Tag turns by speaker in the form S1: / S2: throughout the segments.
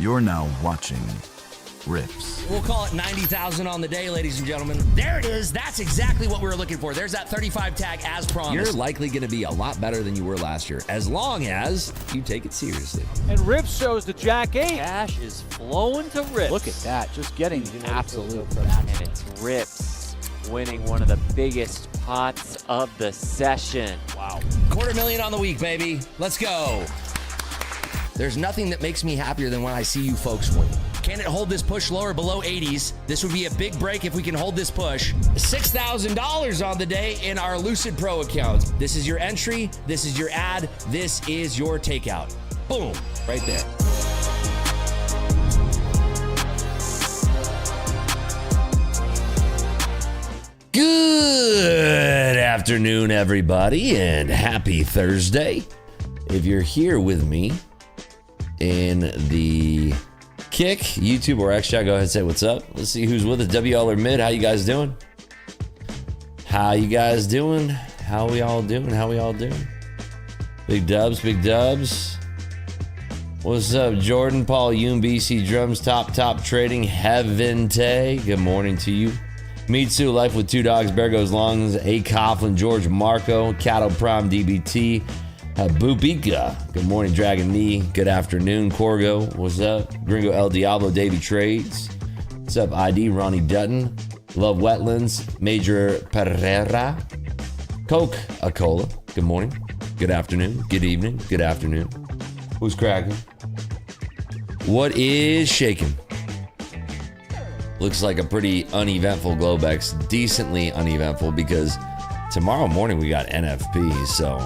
S1: You're now watching Rips.
S2: We'll call it 90,000 on the day, ladies and gentlemen. There it is. That's exactly what we were looking for. There's that 35 tag as promised.
S3: You're likely going to be a lot better than you were last year, as long as you take it seriously.
S4: And Rips shows the Jack 8. Cash is flowing to Rips.
S5: Look at that, just getting absolute. And it's Rips winning one of the biggest pots of the session.
S2: Wow. $250,000 on the week, baby. Let's go. There's nothing that makes me happier than when I see you folks win. Can it hold this push lower below 80s? This would be a big break if we can hold this push. $6,000 on the day in our Lucid Pro account. This is your entry. This is your ad. This is your takeout. Boom, right there. Good afternoon, everybody, and happy Thursday. If you're here with me in the Kick, YouTube, or X chat, go ahead and say what's up. Let's see who's with us. WL or Mid, how you guys doing? How you guys doing? How we all doing? How we all doing? Big dubs, big dubs. What's up, Jordan, Paul, UMBC Drums, top trading, Heaven Tay. Good morning to you. Mitsu, Life with Two Dogs, Bear Goes Longs, A. Coughlin, George Marco, Cattle Prime, DBT, Bubika. Good morning, Dragon Knee. Good afternoon, Corgo. What's up? Gringo El Diablo, Davey Trades. What's up, ID? Ronnie Dutton. Love Wetlands, Major Pereira. Coke Acola. Good morning. Good afternoon. Good evening. Good afternoon. Who's cracking? What is shaking? Looks like a pretty uneventful GLOBEX. Decently uneventful because tomorrow morning we got NFP, so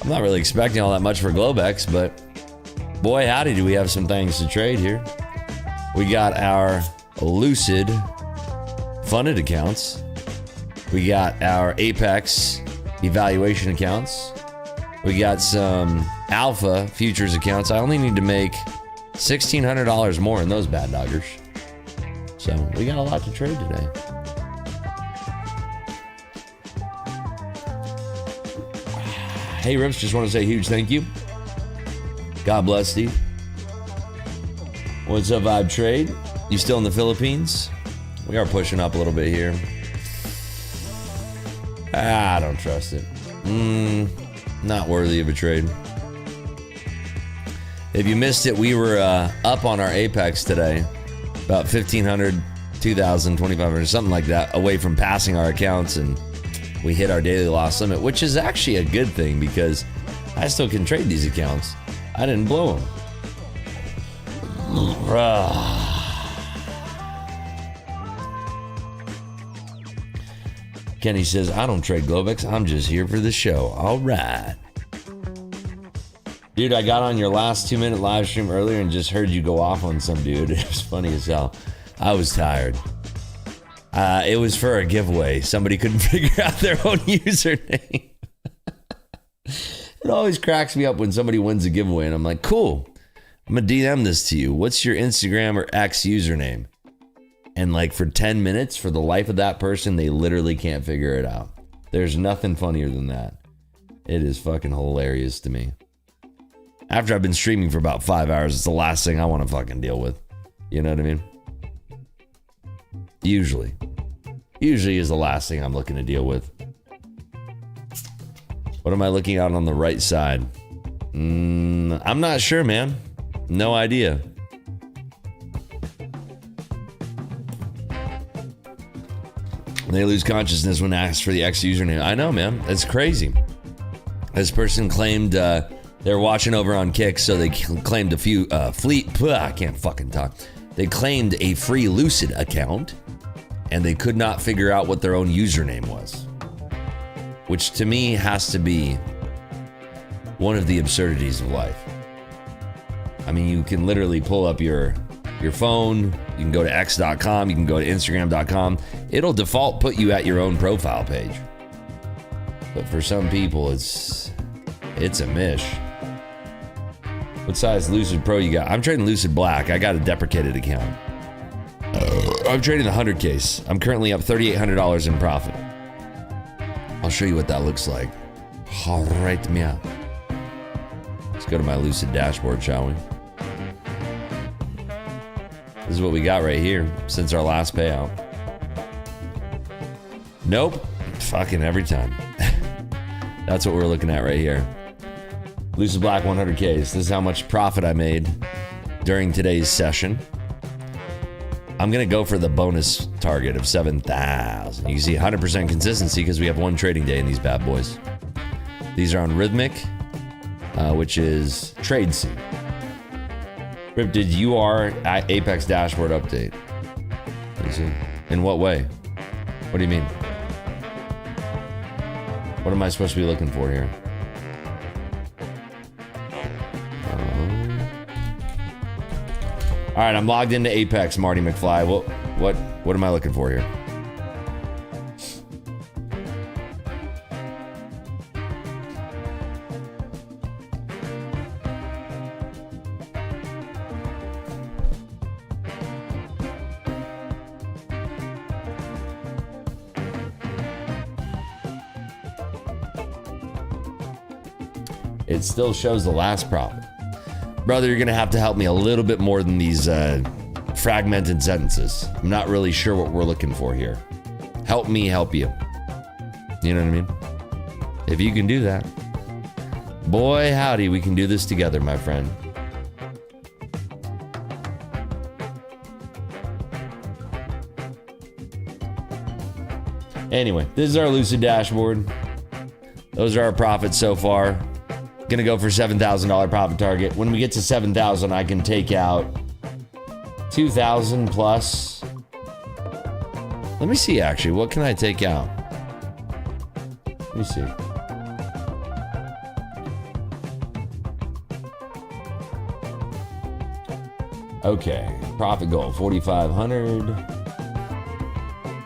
S2: I'm not really expecting all that much for GLOBEX, but boy howdy do we have some things to trade here. We got our Lucid funded accounts. We got our Apex evaluation accounts. We got some Alpha futures accounts. I only need to make $1,600 more in those bad doggers. So we got a lot to trade today. Hey Rips, just want to say a huge thank you. God bless Steve. What's up, Vibe Trade? You still in the Philippines? We are pushing up a little bit here. I don't trust it. Not worthy of a trade. If you missed it, we were up on our Apex today. About 1,500, 2,000, 2,500, something like that, away from passing our accounts, and we hit our daily loss limit, which is actually a good thing because I still can trade these accounts. I didn't blow them. Kenny says, I don't trade GLOBEX. I'm just here for the show. All right. Dude, I got on your last 2-minute live stream earlier and just heard you go off on some dude. It was funny as hell. I was tired. It was for a giveaway. Somebody couldn't figure out their own username. It always cracks me up when somebody wins a giveaway and I'm like, cool, I'm gonna DM this to you. What's your Instagram or X username? And like for 10 minutes, for the life of that person, they literally can't figure it out. There's nothing funnier than that. It is fucking hilarious to me. After I've been streaming for about 5 hours, it's the last thing I want to fucking deal with. You know what I mean? Usually is the last thing I'm looking to deal with. What am I looking at on the right side? I'm not sure, man. No idea. They lose consciousness when asked for the X username. I know, man. That's crazy. This person claimed they're watching over on Kick, so they claimed a few I can't fucking talk. They claimed a free Lucid account, and they could not figure out what their own username was, which to me has to be one of the absurdities of life. I mean, you can literally pull up your phone, you can go to x.com, you can go to instagram.com. It'll default put you at your own profile page. But for some people, it's a mish. What size Lucid Pro you got? I'm trading Lucid Black. I got a deprecated account. I'm trading the 100 case. I'm currently up $3,800 in profit. I'll show you what that looks like. All right, Let's go to my Lucid dashboard, shall we? This is what we got right here since our last payout. Nope. Fucking every time. That's what we're looking at right here. Lucid Black 100Ks. This is how much profit I made during today's session. I'm going to go for the bonus target of 7,000. You can see 100% consistency because we have one trading day in these bad boys. These are on Rhythmic, which is Trade C. Rip, did UR Apex dashboard update? In what way? What do you mean? What am I supposed to be looking for here? All right, I'm logged into Apex, Marty McFly. What am I looking for here? It still shows the last profit. Brother, you're gonna have to help me a little bit more than these fragmented sentences. I'm not really sure what we're looking for here. Help me help you. You know what I mean? If you can do that, boy howdy, we can do this together, my friend. Anyway, this is our Lucid dashboard. Those are our profits so far. Gonna go for $7,000 profit target. When we get to 7,000, I can take out 2,000 plus. Let me see, actually, what can I take out? Let me see. Okay, profit goal 4,500.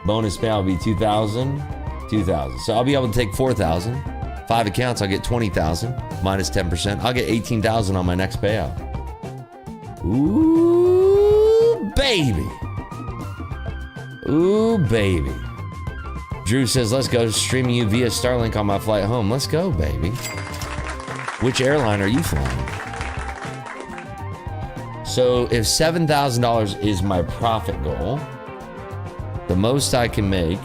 S2: Bonus payout will be 2,000. 2,000. So I'll be able to take 4,000. 5 accounts, I'll get 20,000 minus 10%. I'll get 18,000 on my next payout. Ooh, baby. Ooh, baby. Drew says, let's go, streaming you via Starlink on my flight home. Let's go, baby. Which airline are you flying? So if $7,000 is my profit goal, the most I can make,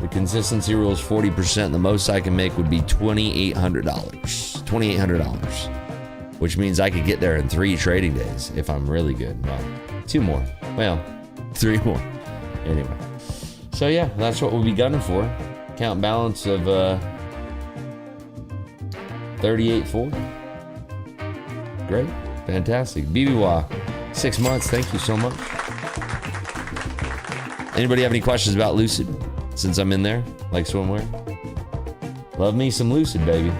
S2: the consistency rule is 40%. The most I can make would be $2,800. $2,800, which means I could get there in 3 trading days if I'm really good. Well, 2 more. Well, 3 more. Anyway, so yeah, that's what we'll be gunning for. Account balance of 38.4. Great, fantastic. BBWA, 6 months. Thank you so much. Anybody have any questions about Lucid? Since I'm in there, like swimwear. Love me some Lucid, baby.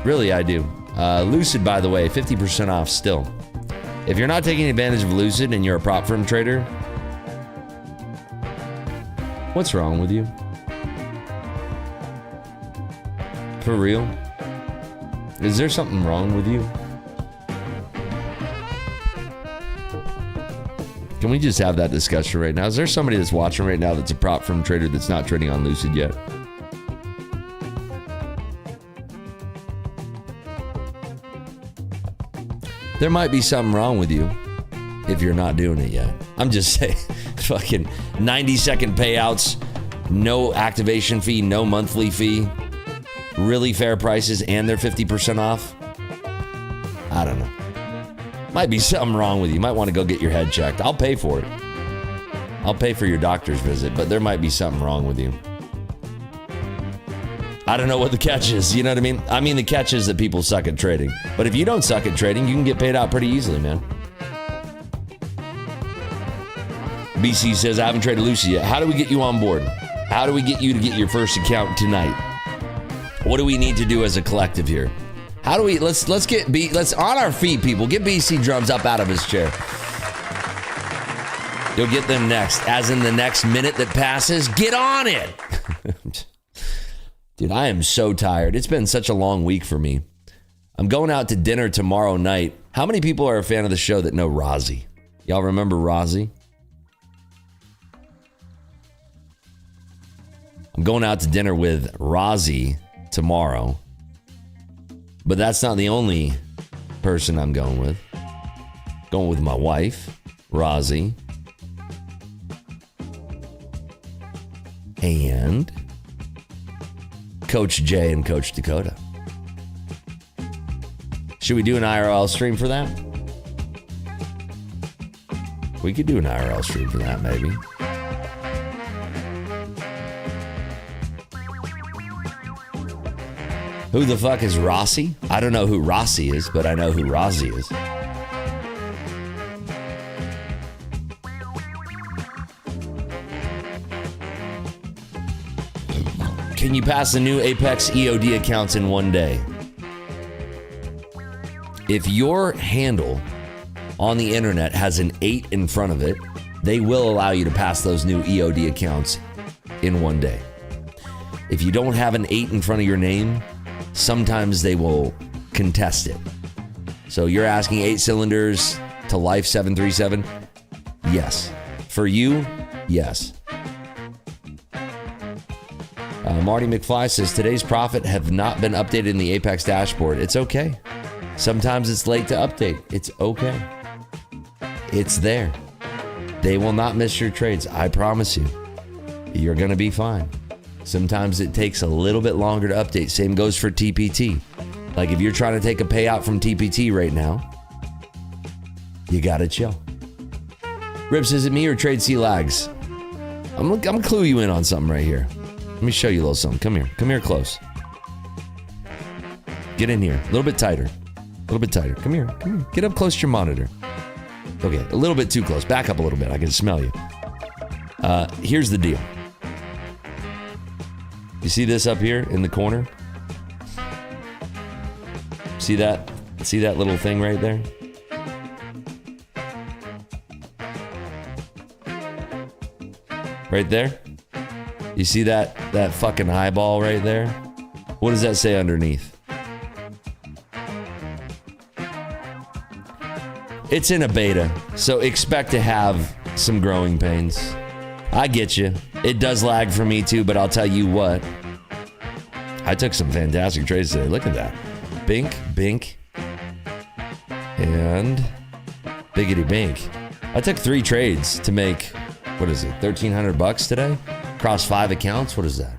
S2: Really, I do. Lucid, by the way, 50% off still. If you're not taking advantage of Lucid and you're a prop firm trader, what's wrong with you? For real? Is there something wrong with you? Can we just have that discussion right now? Is there somebody that's watching right now that's a prop firm trader that's not trading on Lucid yet? There might be something wrong with you if you're not doing it yet. I'm just saying, fucking 90-second payouts, no activation fee, no monthly fee, really fair prices, and they're 50% off. I don't know. Might be something wrong with you. Might want to go get your head checked. I'll pay for it. I'll pay for your doctor's visit, but there might be something wrong with you. I don't know what the catch is. You know what I mean? I mean, the catch is that people suck at trading. But if you don't suck at trading, you can get paid out pretty easily, man. BC says, I haven't traded Lucid yet. How do we get you on board? How do we get you to get your first account tonight? What do we need to do as a collective here? How do we, let's on our feet, people. Get BC Drums up out of his chair. You'll get them next. As in the next minute that passes, get on it. Dude, I am so tired. It's been such a long week for me. I'm going out to dinner tomorrow night. How many people are a fan of the show that know Rozzy? Y'all remember Rozzy? I'm going out to dinner with Rozzy tomorrow. But that's not the only person I'm going with. Going with my wife. Rozzy, and Coach Jay and Coach Dakota. Should we do an IRL stream for that? We could do an IRL stream for that, maybe. Who the fuck is Rossi? I don't know who Rossi is, but I know who Rozzy is. Can you pass the new Apex EOD accounts in one day? If your handle on the internet has an 8 in front of it, they will allow you to pass those new EOD accounts in one day. If you don't have an 8 in front of your name, sometimes they will contest it. So you're asking 8 cylinders to Life 737? Yes. For you, yes. Marty McFly says, today's profit have not been updated in the Apex dashboard. It's okay. Sometimes it's late to update. It's okay. It's there. They will not miss your trades. I promise you. You're going to be fine. Sometimes it takes a little bit longer to update. Same goes for TPT. Like if you're trying to take a payout from TPT right now, you got to chill. Rips, is it me or Trade C lags? I'm going to clue you in on something right here. Let me show you a little something. Come here. Come here close. Get in here. A little bit tighter. A little bit tighter. Come here. Come here. Get up close to your monitor. Okay, a little bit too close. Back up a little bit. I can smell you. Here's the deal. You see this up here in the corner? See that? See that little thing right there? Right there? You see that fucking eyeball right there? What does that say underneath? It's in a beta, so expect to have some growing pains. I get you. It does lag for me too, but I'll tell you what. I took some fantastic trades today. Look at that. Bink, bink, and biggity bink. I took 3 trades to make, what is it, $1,300 today? Across 5 accounts, what is that?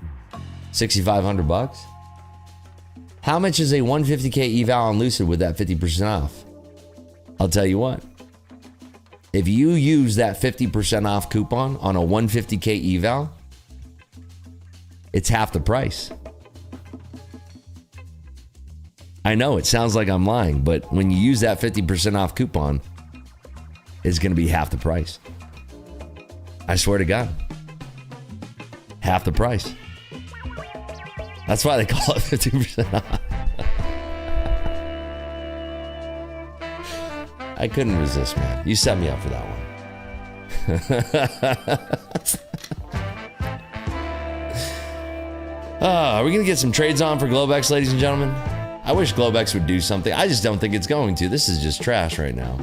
S2: $6,500? How much is a 150K eval on Lucid with that 50% off? I'll tell you what. If you use that 50% off coupon on a 150K eval, it's half the price. I know it sounds like I'm lying, but when you use that 50% off coupon, it's going to be half the price. I swear to God. Half the price. That's why they call it 50% off. I couldn't resist, man. You set me up for that one. Are we going to get some trades on for GLOBEX, ladies and gentlemen? I wish GLOBEX would do something. I just don't think it's going to. This is just trash right now.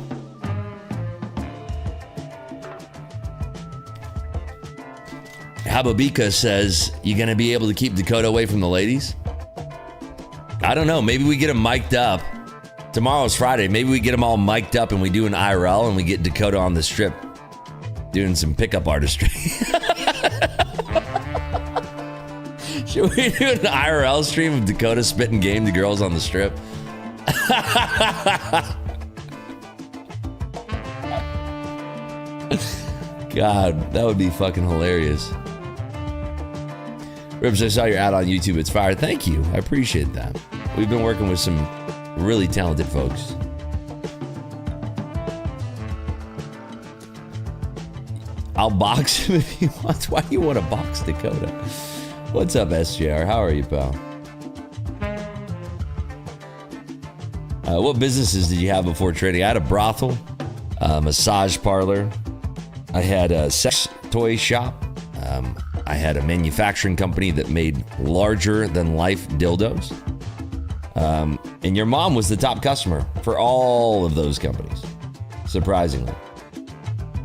S2: Hababika says, you going to be able to keep Dakota away from the ladies? I don't know. Maybe we get them mic'd up. Tomorrow's Friday. Maybe we get them all mic'd up and we do an IRL and we get Dakota on the strip doing some pickup artistry. Should we do an IRL stream of Dakota spitting game to girls on the strip? God, that would be fucking hilarious. Ribs, I saw your ad on YouTube. It's fire. Thank you. I appreciate that. We've been working with some really talented folks. I'll box him if he wants. Why do you want to box Dakota? What's up, SJR? How are you, pal? What businesses did you have before trading? I had a brothel, a massage parlor. I had a sex toy shop. I had a manufacturing company that made larger than life dildos. And your mom was the top customer for all of those companies, surprisingly.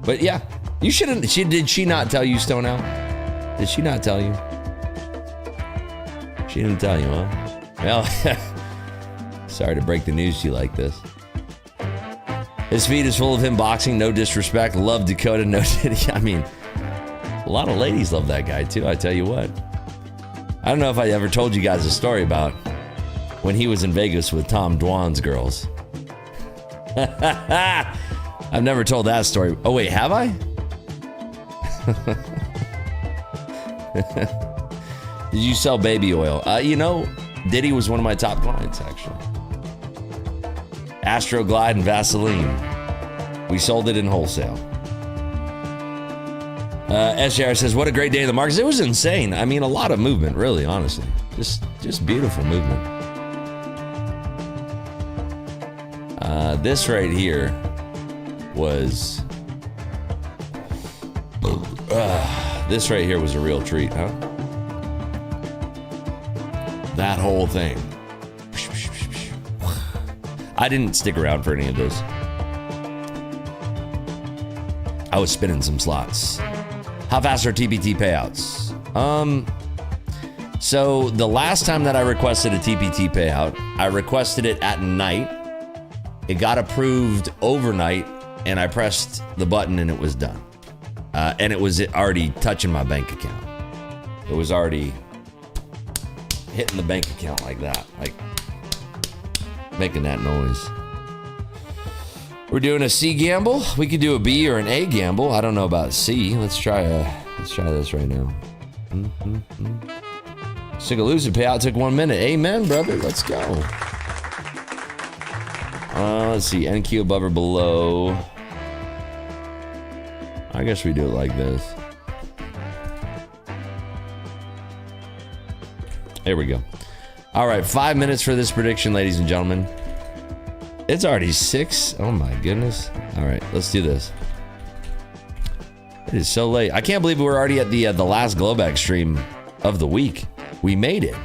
S2: But yeah, you shouldn't. Did she not tell you, Stone Out? Did she not tell you? She didn't tell you, huh? Well, sorry to break the news to you like this. His feed is full of him boxing, no disrespect. Love Dakota, no titty. I mean, a lot of ladies love that guy too, I tell you what. I don't know if I ever told you guys a story about when he was in Vegas with Tom Dwan's girls. I've never told that story. Oh wait, have I? Did you sell baby oil? You know, Diddy was one of my top clients, actually. Astroglide and Vaseline. We sold it in wholesale. SJR says, what a great day in the markets. It was insane. I mean, a lot of movement, really, honestly. Just beautiful movement. This right here was... this right here was a real treat, huh? That whole thing. I didn't stick around for any of this. I was spinning some slots. How fast are TPT payouts? So the last time that I requested a TPT payout, I requested it at night. It got approved overnight, and I pressed the button and it was done. And it was already touching my bank account. It was already hitting the bank account like that, like making that noise. We're doing a C gamble. We could do a B or an A gamble. I don't know about C. Let's try this right now. Sick of Lucid payout took 1 minute. Amen, brother. Let's go. Let's see. NQ above or below. I guess we do it like this. There we go. All right, 5 minutes for this prediction, ladies and gentlemen. It's already 6. Oh my goodness. All right, let's do this. It is so late. I can't believe we're already at the last GLOBEX stream of the week. We made it.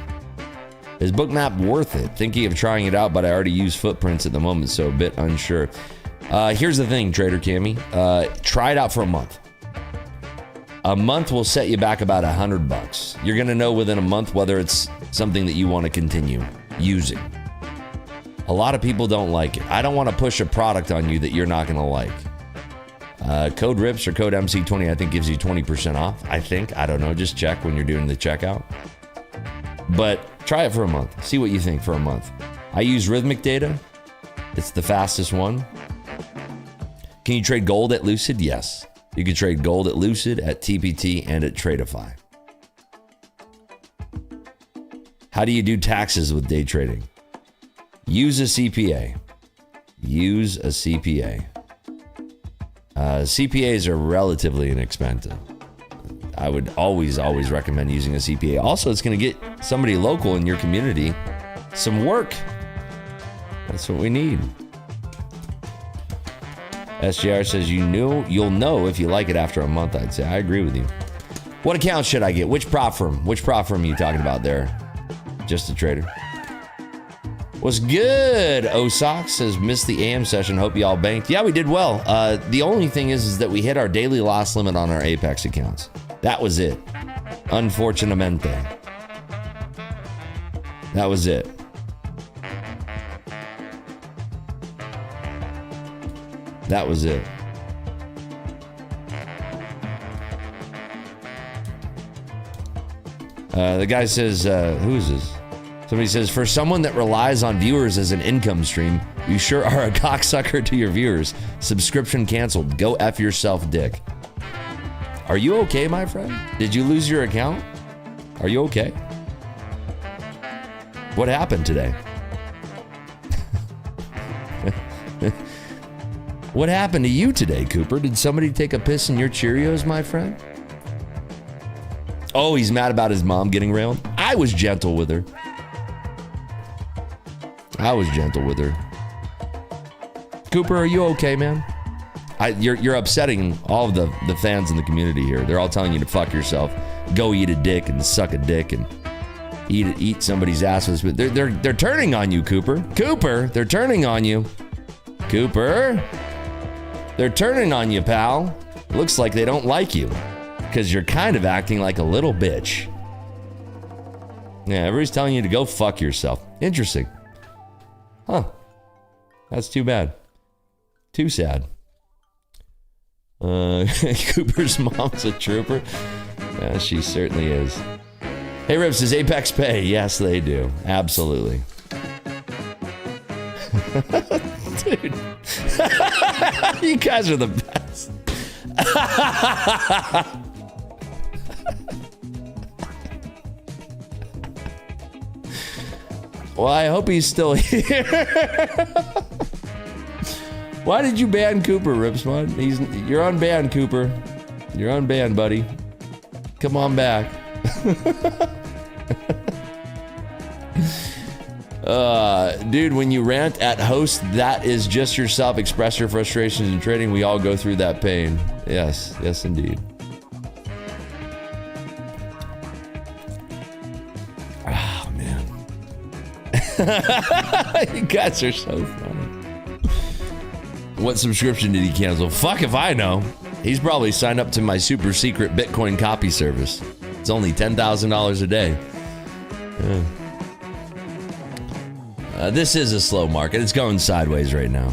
S2: Is Bookmap worth it? Thinking of trying it out, but I already use footprints at the moment, so a bit unsure. Here's the thing, Trader Cammy. Try it out for a month. A month will set you back about $100. You're gonna know within a month whether it's something that you want to continue using. A lot of people don't like it. I don't want to push a product on you that you're not gonna like. Code RIPS or code MC20 I think gives you 20% off. I think. I don't know. Just check when you're doing the checkout. But try it for a month. See what you think for a month. I use Rhythmic Data. It's the fastest one. Can you trade gold at Lucid? Yes. You can trade gold at Lucid, at TPT, and at Tradeify. How do you do taxes with day trading? Use a CPA. Use a CPA. CPAs are relatively inexpensive. I would always recommend using a CPA. Also, it's going to get somebody local in your community some work. That's what we need. SJR says you'll know if you like it after a month, I'd say. I agree with you. What account should I get? Which prop firm? Which prop firm are you talking about there? Just a trader. What's good? Osox says, missed the AM session. Hope you all banked. Yeah, we did well. The only thing is that we hit our daily loss limit on our Apex accounts. That was it. Unfortunatamente. That was it. That was it. The guy says, who is this? Somebody says, for someone that relies on viewers as an income stream, you sure are a cocksucker to your viewers. Subscription canceled. Go F yourself, dick. Are you okay, my friend? Did you lose your account? Are you okay? What happened today? What happened to you today, Cooper? Did somebody take a piss in your Cheerios, my friend? Oh, he's mad about his mom getting railed? I was gentle with her. I was gentle with her. Cooper, are you okay, man? You're upsetting all of the fans in the community here. They're all telling you to fuck yourself, go eat a dick and suck a dick and eat somebody's ass with this. They're turning on you, Cooper. Cooper, they're turning on you. Cooper, they're turning on you, pal. Looks like they don't like you because you're kind of acting like a little bitch. Yeah, everybody's telling you to go fuck yourself. Interesting. Huh. That's too bad. Too sad. Cooper's mom's a trooper. Yeah, she certainly is. Hey, Rips, does Apex pay? Yes, they do. Absolutely. Dude. You guys are the best. Well, I hope he's still here. Why did you ban Cooper, Ripsmod? You're on ban, Cooper. You're on ban, buddy. Come on back. Dude, when you rant at host, that is just yourself. Express your frustrations in trading. We all go through that pain. Yes, yes, indeed. Oh, man. You guys are so funny. What subscription did he cancel? Fuck if I know. He's probably signed up to my super secret Bitcoin copy service. It's only $10,000 a day. Yeah. This is a slow market. It's going sideways right now.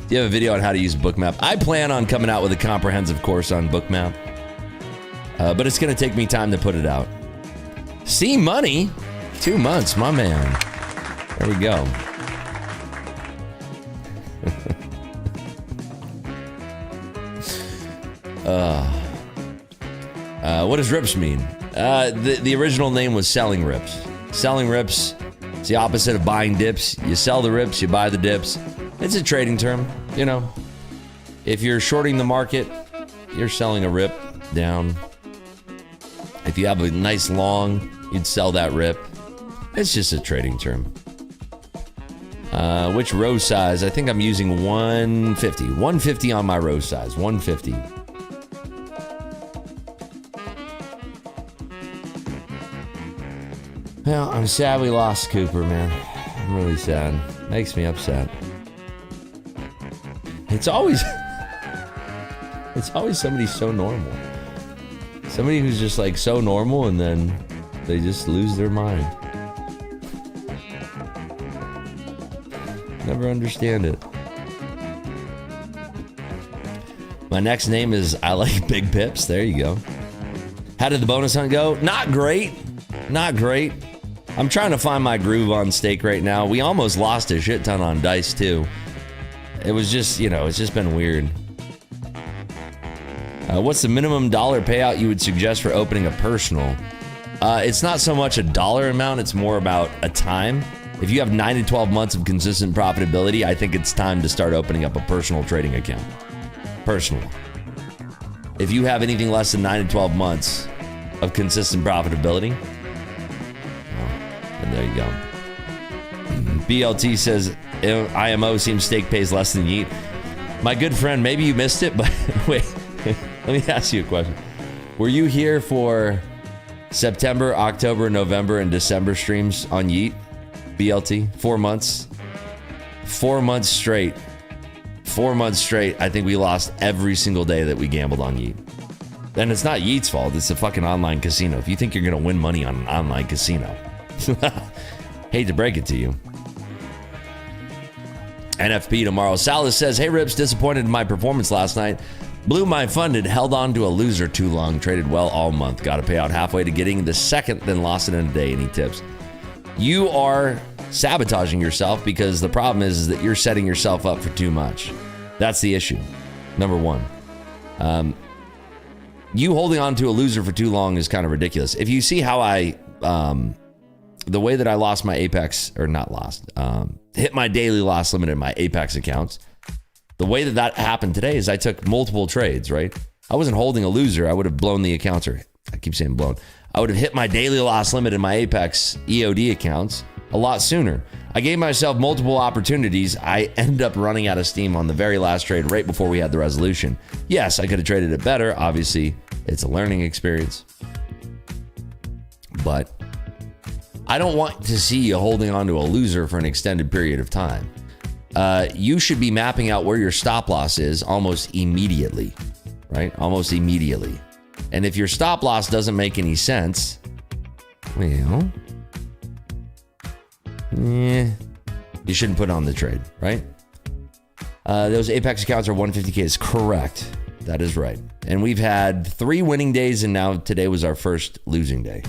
S2: Do you have a video on how to use Bookmap? I plan on coming out with a comprehensive course on Bookmap. But it's going to take me time to put it out. See money? 2 months, my man. There we go. What does rips mean? The original name was selling rips. Selling rips, it's the opposite of buying dips. You sell the rips, you buy the dips. It's a trading term, you know. If you're shorting the market, you're selling a rip down. If you have a nice long, you'd sell that rip. It's just a trading term. Which row size? I think I'm using 150. 150 on my row size. 150. Well, I'm sad we lost Cooper, man. I'm really sad. Makes me upset. It's always somebody so normal. Somebody who's just like so normal and then they just lose their mind. Never understand it. My next name is I Like Big Pips. There you go. How did the bonus hunt go? Not great. Not great. I'm trying to find my groove on stake right now. We almost lost a shit ton on dice too. It was just, you know, it's just been weird. What's the minimum dollar payout you would suggest for opening a personal? It's not so much a dollar amount, it's more about a time. If you have 9 to 12 months of consistent profitability, I think it's time to start opening up a personal trading account. Personal. If you have anything less than 9 to 12 months of consistent profitability, and there you go. BLT says, IMO seems stake pays less than Yeet. My good friend, maybe you missed it, but wait. Let me ask you a question. Were you here for September, October, November, and December streams on Yeet? BLT? 4 months? 4 months straight. 4 months straight. I think we lost every single day that we gambled on Yeet. And it's not Yeet's fault. It's a fucking online casino. If you think you're going to win money on an online casino, hate to break it to you. NFP tomorrow. Salas says, hey, Rips, disappointed in my performance last night. Blew my funded, held on to a loser too long, traded well all month. Got to pay out halfway to getting the second, then lost it in a day. Any tips? You are sabotaging yourself because the problem is that you're setting yourself up for too much. That's the issue. Number one. You holding on to a loser for too long is kind of ridiculous. If you see how the way that I lost my Apex, or not lost, hit my daily loss limit in my Apex accounts, the way that that happened today is I took multiple trades, right? I wasn't holding a loser. I would have blown the accounts, or I keep saying blown. I would have hit my daily loss limit in my Apex EOD accounts a lot sooner. I gave myself multiple opportunities. I ended up running out of steam on the very last trade right before we had the resolution. Yes, I could have traded it better. Obviously, it's a learning experience. But I don't want to see you holding on to a loser for an extended period of time. You should be mapping out where your stop loss is almost immediately, right? Almost immediately. And if your stop loss doesn't make any sense, well, yeah, you shouldn't put on the trade, right? Those Apex accounts are 150K is correct. That is right. And we've had 3 winning days, and now today was our first losing day.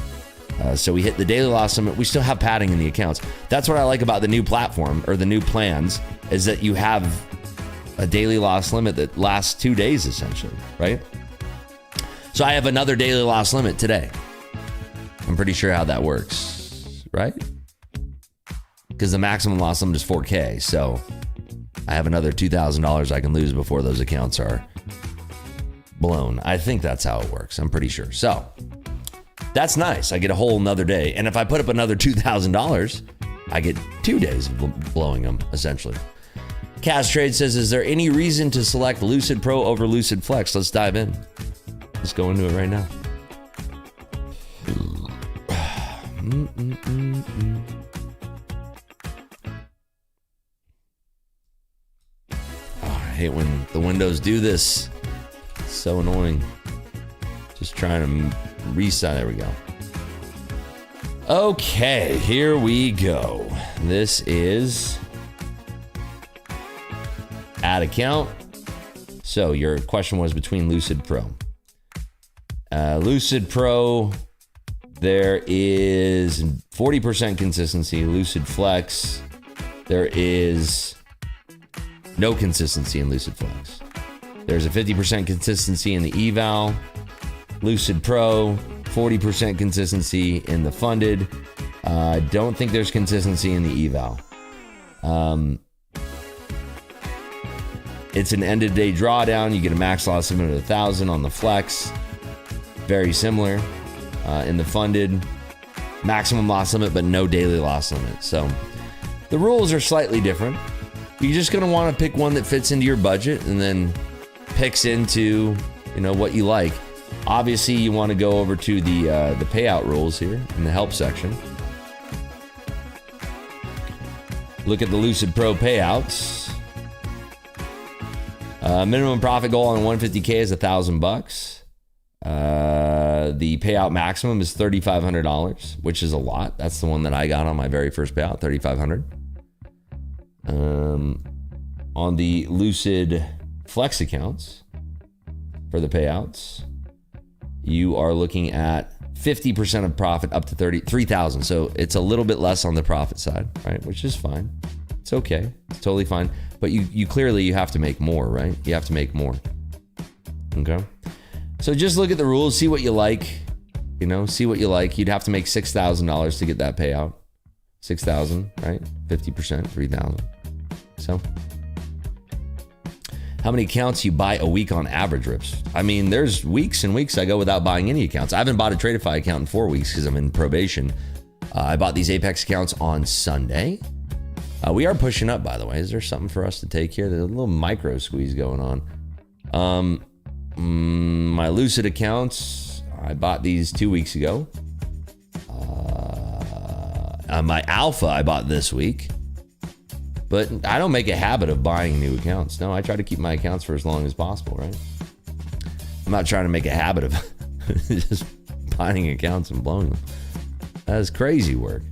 S2: So we hit the daily loss limit. We still have padding in the accounts. That's what I like about the new platform or the new plans, is that you have a daily loss limit that lasts 2 days essentially, right? So I have another daily loss limit today. I'm pretty sure how that works, right? Because the maximum loss limit is 4K. So I have another $2,000 I can lose before those accounts are blown. I think that's how it works. I'm pretty sure. So that's nice. I get a whole another day. And if I put up another $2,000, I get 2 days of blowing them, essentially. Cash Trade says, is there any reason to select Lucid Pro over Lucid Flex? Let's dive in. Let's go into it right now. Oh, I hate when the windows do this. It's so annoying. Just trying to reset. There we go. Okay, here we go. This is add account. So your question was between Lucid Pro. Lucid Pro, there is 40% consistency. Lucid Flex, there is no consistency in Lucid Flex. There's a 50% consistency in the eval. Lucid Pro, 40% consistency in the funded. I don't think there's consistency in the eval. It's an end of day drawdown. You get a max loss limit of 1,000 on the Flex. Very similar. In the funded, maximum loss limit, but no daily loss limit. So the rules are slightly different. You're just going to want to pick one that fits into your budget and then picks into, what you like. Obviously, you want to go over to the payout rules here in the help section. Look at the Lucid Pro payouts. Minimum profit goal on 150K is $1,000. The payout maximum is $3,500, which is a lot. That's the one that I got on my very first payout, $3,500. On the Lucid Flex accounts for the payouts, you are looking at 50% of profit up to $3,000. So it's a little bit less on the profit side, right? Which is fine. It's okay. It's totally fine. But you clearly you have to make more, right? You have to make more. Okay. So just look at the rules, see what you like, see what you like. You'd have to make $6,000 to get that payout. 6,000, right? 50%, 3,000. So how many accounts you buy a week on average, Rips? I mean, there's weeks and weeks I go without buying any accounts. I haven't bought a Tradeify account in 4 weeks because I'm in probation. I bought these Apex accounts on Sunday. We are pushing up, by the way. Is there something for us to take here? There's a little micro squeeze going on. My Lucid accounts, I bought these 2 weeks ago. My Alpha I bought this week. But I don't make a habit of buying new accounts. No, I try to keep my accounts for as long as possible, right? I'm not trying to make a habit of just buying accounts and blowing them. That is crazy work.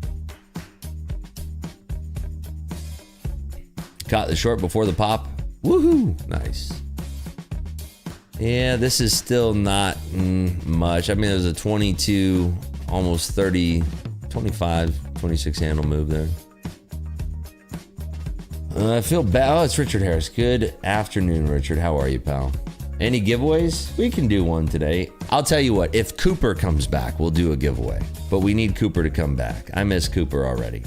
S2: Caught the short before the pop. Woohoo! Nice. Yeah, this is still not much. I mean, there's a 22, almost 30, 25, 26 handle move there. I feel bad. Oh, it's Richard Harris. Good afternoon, Richard. How are you, pal? Any giveaways? We can do one today. I'll tell you what, if Cooper comes back, we'll do a giveaway. But we need Cooper to come back. I miss Cooper already.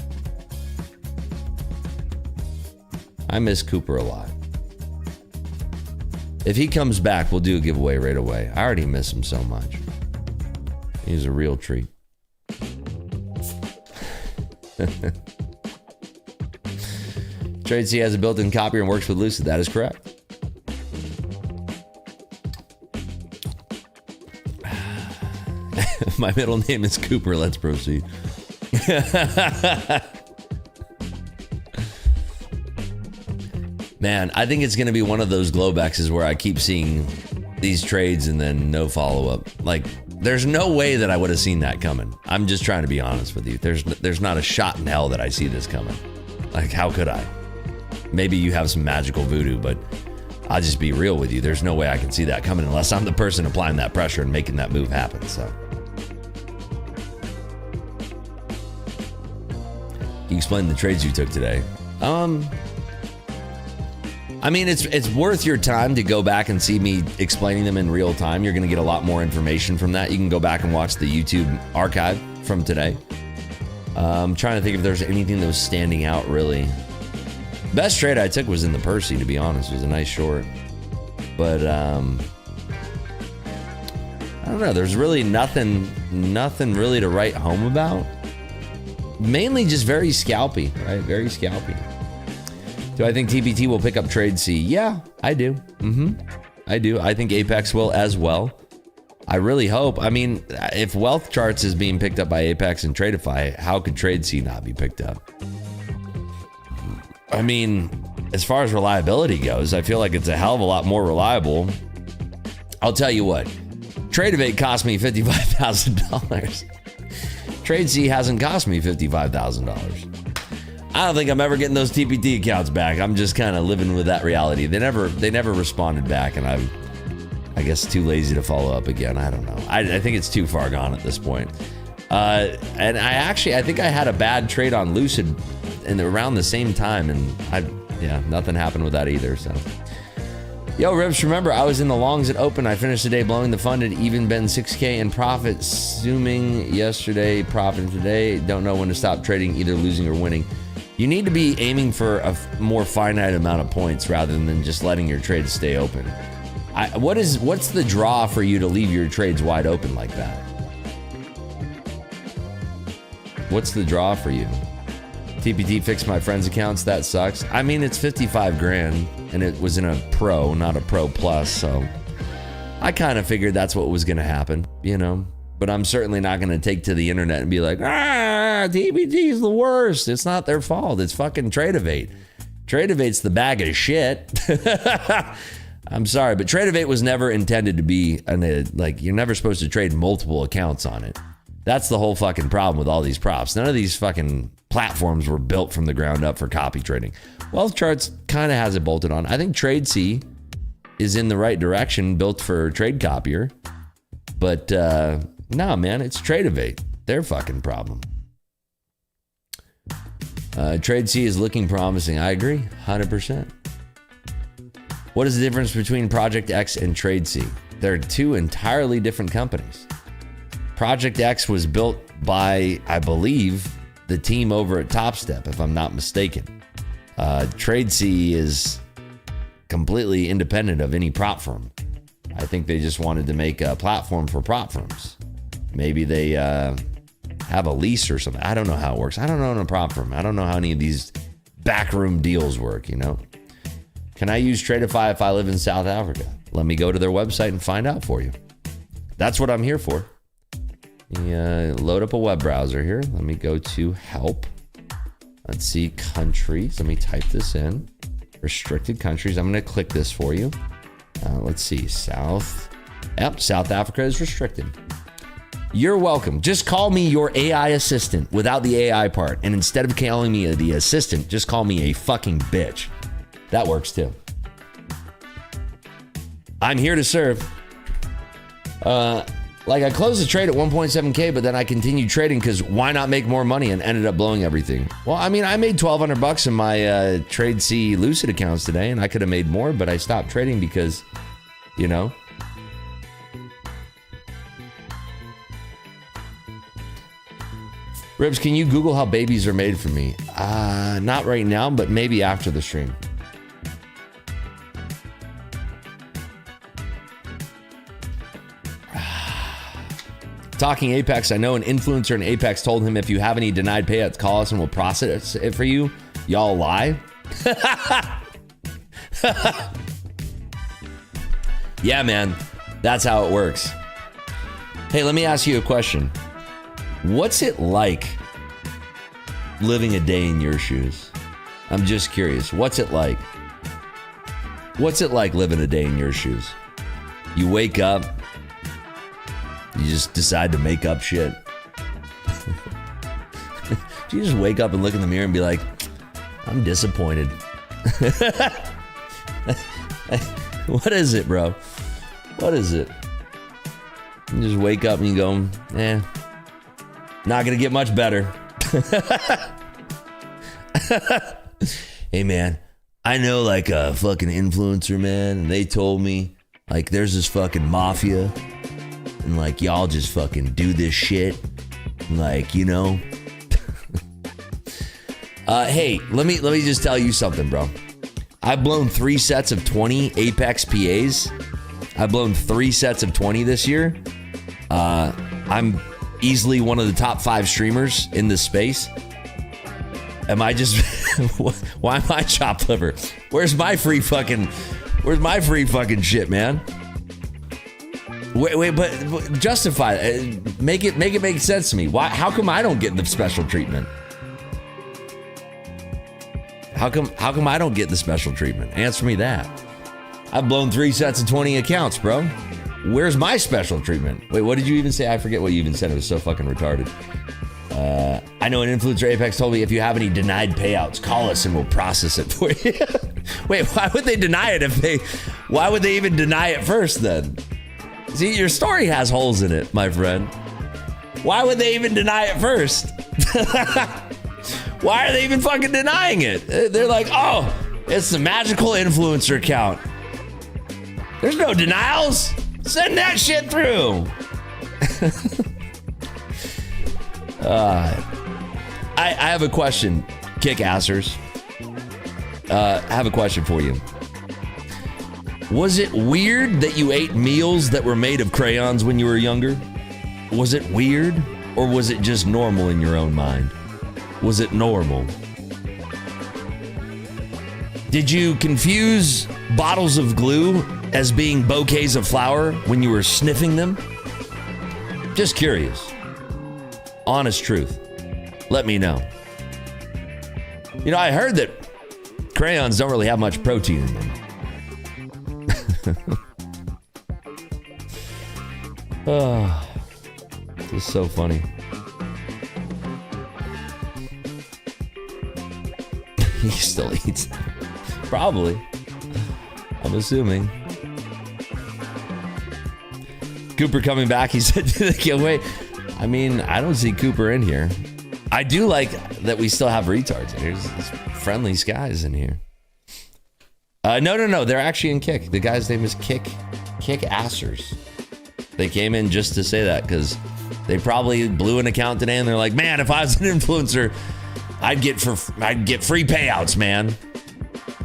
S2: I miss Cooper a lot. If he comes back, we'll do a giveaway right away. I already miss him so much. He's a real treat. TradeC has a built-in copier and works with Lucid. That is correct. My middle name is Cooper. Let's proceed. Man, I think it's going to be one of those GLOBEXs where I keep seeing these trades and then no follow-up. Like, there's no way that I would have seen that coming. I'm just trying to be honest with you. There's not a shot in hell that I see this coming. Like, how could I? Maybe you have some magical voodoo, but I'll just be real with you. There's no way I can see that coming unless I'm the person applying that pressure and making that move happen. So, can you explain the trades you took today? I mean, it's worth your time to go back and see me explaining them in real time. You're going to get a lot more information from that. You can go back and watch the YouTube archive from today. I'm trying to think if there's anything that was standing out, really. Best trade I took was in the Percy, to be honest. It was a nice short. But, I don't know. There's really nothing really to write home about. Mainly just very scalpy, right? Very scalpy. Do I think TPT will pick up trade C? Yeah, I do. I do. I think Apex will as well. I really hope. I mean, if Wealth Charts is being picked up by Apex and Tradeify, how could trade C not be picked up? I mean, as far as reliability goes, I feel like it's a hell of a lot more reliable. I'll tell you what, Tradeivate cost me $55,000. Trade C hasn't cost me $55,000. I don't think I'm ever getting those TPT accounts back. I'm just kind of living with that reality. They never responded back, and I guess too lazy to follow up again. I don't know. I think it's too far gone at this point. And I think I had a bad trade on Lucid around the same time, and nothing happened with that either. So, yo, Ribs, remember I was in the longs at open. I finished the day blowing the fund and even been 6K in profit, assuming yesterday, profiting today. Don't know when to stop trading, either losing or winning. You need to be aiming for a more finite amount of points rather than just letting your trades stay open. What's the draw for you to leave your trades wide open like that? What's the draw for you? TPT fixed my friend's accounts. That sucks. I mean, it's 55 grand and it was in a pro, not a pro plus. So I kind of figured that's what was going to happen, you know, but I'm certainly not going to take to the internet and be like, TPT is the worst. It's not their fault. It's fucking Tradeivate. Tradeivate's the bag of shit. I'm sorry, but Tradeivate was never intended to be you're never supposed to trade multiple accounts on it. That's the whole fucking problem with all these props. None of these fucking platforms were built from the ground up for copy trading. Wealth Charts kind of has it bolted on. I think Trade C is in the right direction, built for Trade Copier. But no, man, it's Tradeivate. Their fucking problem. Trade C is looking promising. I agree, 100%. What is the difference between Project X and Trade C? They're two entirely different companies. Project X was built by, I believe, the team over at Top Step, if I'm not mistaken. Trade C is completely independent of any prop firm. I think they just wanted to make a platform for prop firms. Maybe they have a lease or something. I don't know how it works. I don't own a prop firm. I don't know how any of these backroom deals work, you know? Can I use Tradeify if I live in South Africa? Let me go to their website and find out for you. That's what I'm here for. Load up a web browser here. Let me go to help. Let's see, countries. Let me type this in. Restricted countries. I'm going to click this for you. Let's see, South Africa is restricted. You're welcome. Just call me your AI assistant without the AI part. And instead of calling me the assistant, just call me a fucking bitch. That works too. I'm here to serve. I closed the trade at 1.7K, but then I continued trading because why not make more money, and ended up blowing everything. Well, I mean, I made $1,200 in my Trade C Lucid accounts today, and I could have made more, but I stopped trading because, you know. Ribs, can you Google how babies are made for me? Not right now, but maybe after the stream. Talking Apex, I know an influencer in Apex told him if you have any denied payouts, call us and we'll process it for you. Y'all lie? Yeah, man. That's how it works. Hey, let me ask you a question. What's it like living a day in your shoes? I'm just curious. What's it like? What's it like living a day in your shoes? You wake up, you just decide to make up shit. You just wake up and look in the mirror and be like, I'm disappointed. What is it, bro? What is it? You just wake up and you go, not gonna get much better. Hey man, I know like a fucking influencer, man, and they told me like there's this fucking mafia and like y'all just fucking do this shit. And, like, you know. Hey, let me just tell you something, bro. I've blown 3 sets of 20 Apex PAs. I've blown 3 sets of 20 this year. I'm easily one of the top 5 streamers in this space. Am I just why am I chopped liver? Where's my free fucking shit, man? Wait, but justify it. Make it make sense to me. Why? How come I don't get the special treatment? How come I don't get the special treatment? Answer me that. I've blown 3 sets of 20 accounts, bro. Where's my special treatment? Wait, what did you even say? I forget what you even said. It was so fucking retarded. I know an influencer Apex told me if you have any denied payouts, call us and we'll process it for you. Wait, why would they deny it why would they even deny it first then? See, your story has holes in it, my friend. Why would they even deny it first? Why are they even fucking denying it? They're like, oh, it's the magical influencer account. There's no denials. Send that shit through. I have a question, kick-assers. I have a question for you. Was it weird that you ate meals that were made of crayons when you were younger? Was it weird, or was it just normal in your own mind? Was it normal? Did you confuse bottles of glue as being bouquets of flower when you were sniffing them? Just curious. Honest truth. Let me know. You know, I heard that crayons don't really have much protein in them. Oh, this is so funny. He still eats them. Probably. I'm assuming. Cooper coming back. He said to the giveaway. I mean, I don't see Cooper in here. I do like that we still have retards in here. There's friendly skies in here. No. They're actually in Kick. The guy's name is Kick-assers. They came in just to say that because they probably blew an account today and they're like, man, if I was an influencer, I'd get free payouts, man.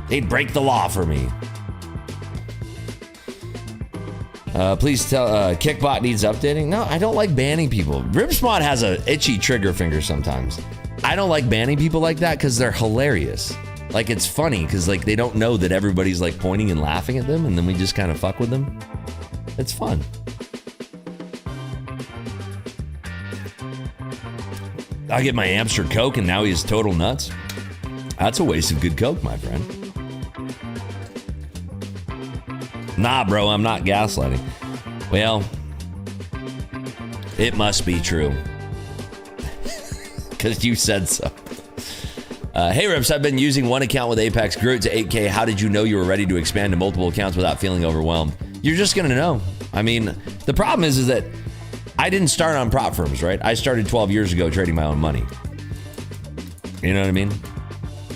S2: They'd break the law for me. Please tell Kickbot needs updating. No, I don't like banning people. Ripspot has a itchy trigger finger sometimes. I don't like banning people like that because they're hilarious. Like, it's funny because like they don't know that everybody's like pointing and laughing at them, and then we just kind of fuck with them. It's fun. I get my Amster Coke and now he is total nuts. That's a waste of good Coke, my friend. Nah, bro, I'm not gaslighting. Well, it must be true. Because you said so. Hey, Rips, I've been using one account with Apex, grew it to 8K. How did you know you were ready to expand to multiple accounts without feeling overwhelmed? You're just going to know. I mean, the problem is that I didn't start on prop firms, right? I started 12 years ago trading my own money. You know what I mean?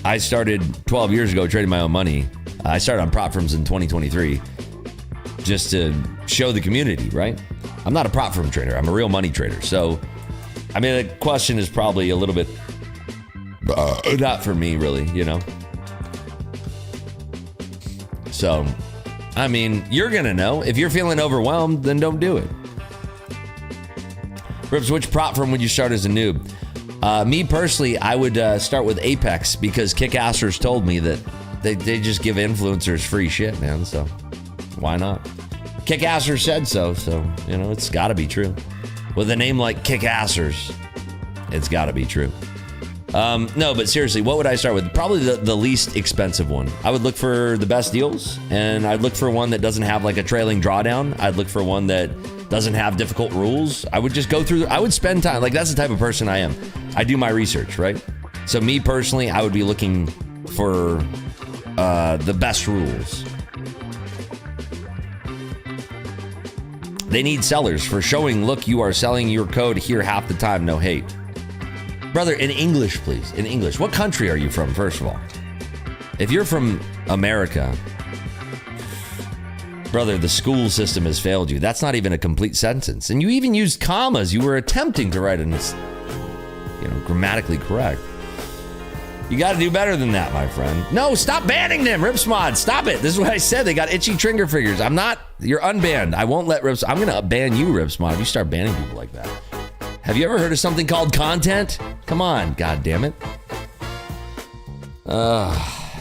S2: I started 12 years ago trading my own money. I started on prop firms in 2023 just to show the community, right? I'm not a prop firm trader. I'm a real money trader. So, I mean, the question is probably a little bit not for me, really, you know? So, I mean, you're going to know. If you're feeling overwhelmed, then don't do it. Rips, which prop firm would you start as a noob? Me personally, I would start with Apex because Kick-assers told me that they just give influencers free shit, man. So why not? Kick-assers said so, you know, it's got to be true. With a name like Kick-assers, it's got to be true. No, but seriously, what would I start with? Probably the least expensive one. I would look for the best deals, and I'd look for one that doesn't have like a trailing drawdown. I'd look for one that doesn't have difficult rules. I would just go through, I would spend time, like that's the type of person I am. I do my research, right? So me personally, I would be looking for the best rules. They need sellers for showing, look, you are selling your code here half the time, no hate. Brother, in English, please. In English. What country are you from, first of all? If you're from America, brother, the school system has failed you. That's not even a complete sentence. And you even used commas. You were attempting to write it, grammatically correct. You got to do better than that, my friend. No, stop banning them, Ripsmod. Stop it. This is what I said. They got itchy trigger fingers. You're unbanned. I won't let I'm going to ban you, Ripsmod, if you start banning people like that. Have you ever heard of something called content? Come on, God damn it.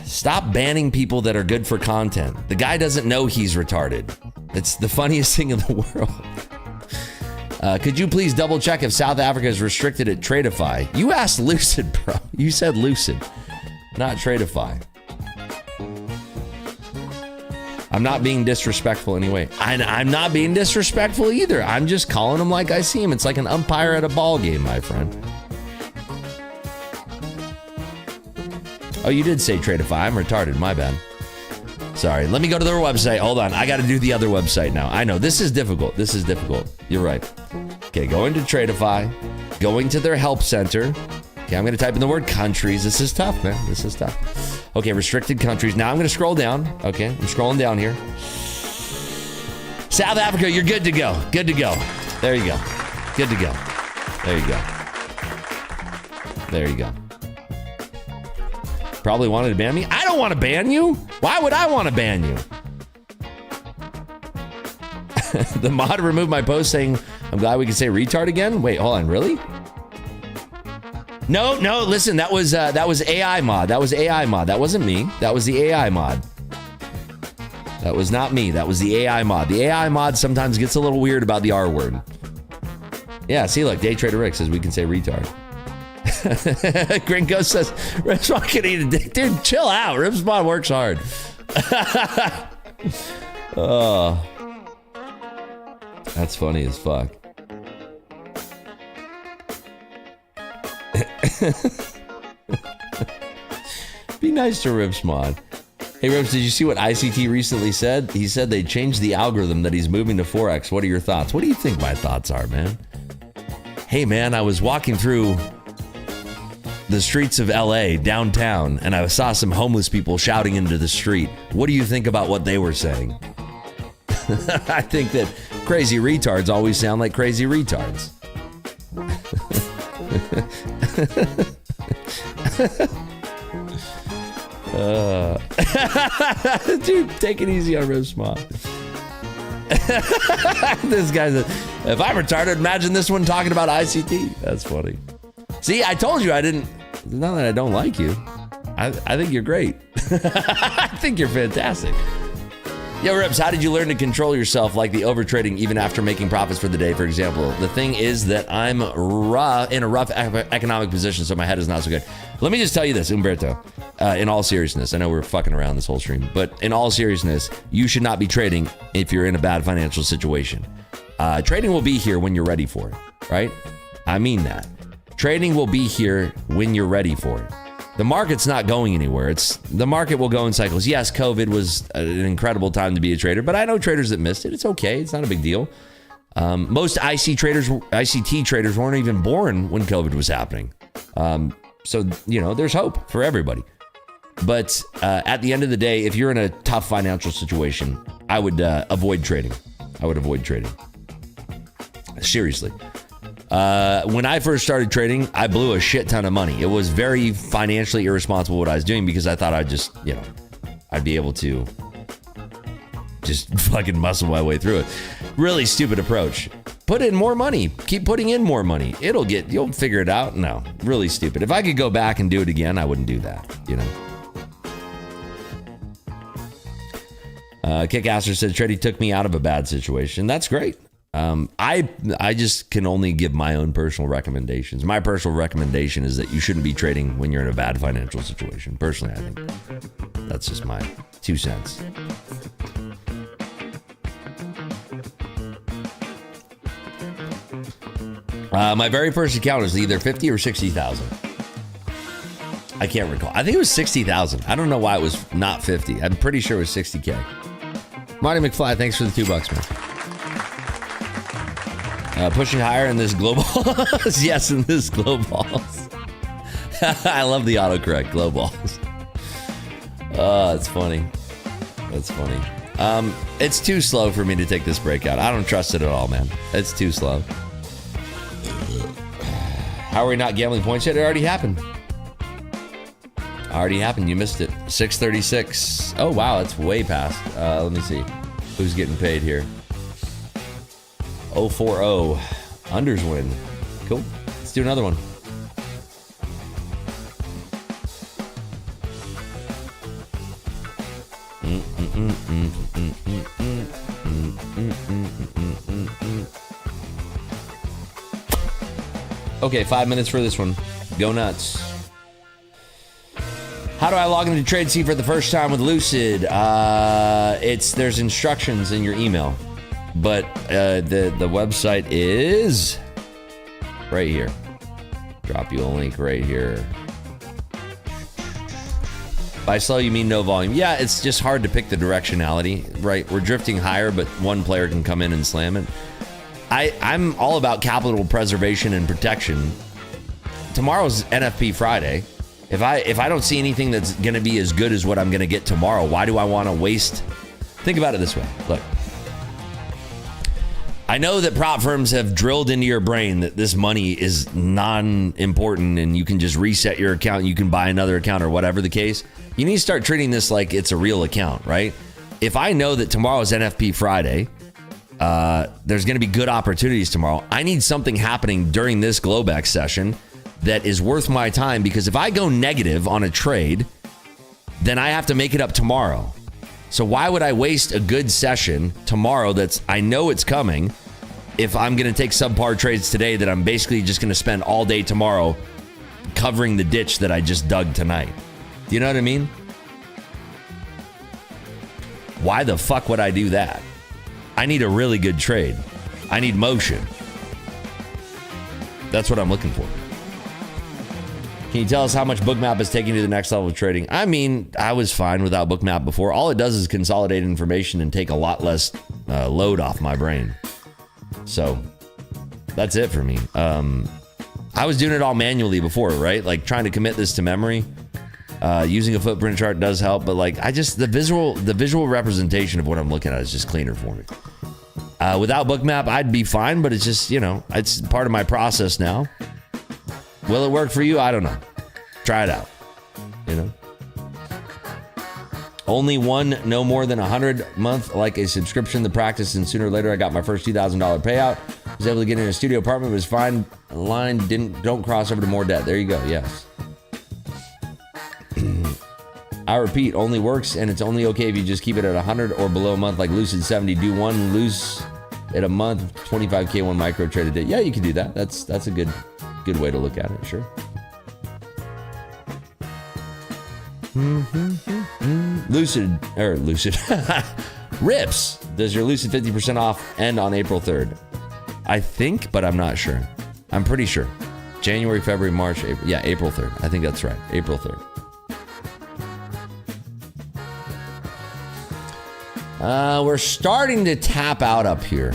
S2: Stop banning people that are good for content. The guy doesn't know he's retarded. It's the funniest thing in the world. Could you please double check if South Africa is restricted at Tradeify? You asked Lucid, bro. You said Lucid, not Tradeify. I'm not being disrespectful anyway. I'm not being disrespectful either. I'm just calling them like I see them. It's like an umpire at a ball game, my friend. Oh, you did say Tradeify. I'm retarded. My bad. Sorry. Let me go to their website. Hold on. I got to do the other website now. I know. This is difficult. You're right. Okay, going to Tradeify. Going to their help center. Okay, I'm going to type in the word countries. This is tough, man. This is tough. Okay, restricted countries. Now I'm going to scroll down. Okay, I'm scrolling down here. South Africa, you're good to go. Good to go. There you go. Good to go. There you go. There you go. Probably wanted to ban me. I don't want to ban you. Why would I want to ban you? The mod removed my post saying, I'm glad we can say retard again. Wait, hold on. Really? No, listen, that was AI mod. That was AI mod. That wasn't me. That was the AI mod. That was not me. That was the AI mod. The AI mod sometimes gets a little weird about the R word. Yeah, see, look, Day Trader Rick says we can say retard. Gringo says, Ripspawn can eat a dick. Dude, chill out. Ripspawn works hard. Oh. That's funny as fuck. Be nice to Ripsmod. Hey Rips, did you see what ICT recently said? He said they changed the algorithm that he's moving to Forex. What are your thoughts? What do you think my thoughts are, man? Hey man, I was walking through the streets of LA downtown and I saw some homeless people shouting into the street. What do you think about what they were saying? I think that crazy retards always sound like crazy retards. Dude, take it easy on Ripsmod. This guy's if I'm retarded, imagine this one talking about ICT. That's funny. See, I told you I didn't. Not that I don't like you. I think you're great. I think you're fantastic. Yo, Rips, how did you learn to control yourself like the overtrading even after making profits for the day, for example? The thing is that I'm in a rough economic position, so my head is not so good. Let me just tell you this, Umberto, in all seriousness. I know we're fucking around this whole stream, but in all seriousness, you should not be trading if you're in a bad financial situation. Trading will be here when you're ready for it, right? I mean that. Trading will be here when you're ready for it. The market's not going anywhere. The market will go in cycles. Yes, COVID was an incredible time to be a trader, but I know traders that missed it. It's okay. It's not a big deal. Most ICT traders weren't even born when COVID was happening. So, there's hope for everybody. But at the end of the day, if you're in a tough financial situation, I would avoid trading. Seriously. When I first started trading, I blew a shit ton of money. It was very financially irresponsible what I was doing because I thought I'd just, I'd be able to just fucking muscle my way through it. Really stupid approach. Put in more money. Keep putting in more money. You'll figure it out. No, really stupid. If I could go back and do it again, I wouldn't do that, Kickaster said, Treddy took me out of a bad situation. That's great. I just can only give my own personal recommendations. My personal recommendation is that you shouldn't be trading when you're in a bad financial situation. Personally, I think that's just my 2 cents. My very first account was either 50 or 60,000. I can't recall. I think it was 60,000. I don't know why it was not 50. I'm pretty sure it was 60K. Marty McFly, thanks for the $2, man. Pushing higher in this global. Yes, in this global. I love the autocorrect global. Oh, it's funny. That's funny. It's too slow for me to take this breakout. I don't trust it at all, man. It's too slow. How are we not gambling points yet? It already happened. You missed it. 636. Oh, wow. That's way past. Let me see. Who's getting paid here? 040. Unders win. Cool. Let's do another one. Okay, 5 minutes for this one. Go nuts. How do I log into TradeC for the first time with Lucid? There's instructions in your email, but the website is right here. Drop you a link right here. By slow, you mean no volume. Yeah, it's just hard to pick the directionality, right? We're drifting higher, but one player can come in and slam it. I'm all about capital preservation and protection. Tomorrow's NFP Friday. If I don't see anything that's going to be as good as what I'm going to get tomorrow, why do I want to waste? Think about it this way. Look, I know that prop firms have drilled into your brain that this money is non-important and you can just reset your account and you can buy another account or whatever the case. You need to start treating this like it's a real account, right? If I know that tomorrow's NFP Friday, there's going to be good opportunities tomorrow. I need something happening during this GLOBEX session that is worth my time, because if I go negative on a trade, then I have to make it up tomorrow. So why would I waste a good session tomorrow I know it's coming if I'm going to take subpar trades today that I'm basically just going to spend all day tomorrow covering the ditch that I just dug tonight? Do you know what I mean? Why the fuck would I do that? I need a really good trade. I need motion. That's what I'm looking for. Can you tell us how much Bookmap is taking to the next level of trading? I mean, I was fine without Bookmap before. All it does is consolidate information and take a lot less load off my brain. So that's it for me. I was doing it all manually before, right? Like trying to commit this to memory. Using a footprint chart does help, but like the visual representation of what I'm looking at is just cleaner for me. Without Bookmap, I'd be fine, but it's just, it's part of my process now. Will it work for you? I don't know. Try it out. Only one, no more than 100 month, like a subscription, the practice, and sooner or later I got my first $2,000 payout. I was able to get in a studio apartment, it was fine. Line don't cross over to more debt. There you go. Yes. I repeat, only works, and it's only okay if you just keep it at 100 or below a month, like Lucid 70. Do one, lose it a month, 25K, one micro trade a day. Yeah, you can do that. That's a good way to look at it. Sure. Lucid Rips. Does your Lucid 50% off end on April 3rd? I think, but I'm not sure. I'm pretty sure. January, February, March, April. Yeah, April 3rd. I think that's right. April 3rd. We're starting to tap out up here.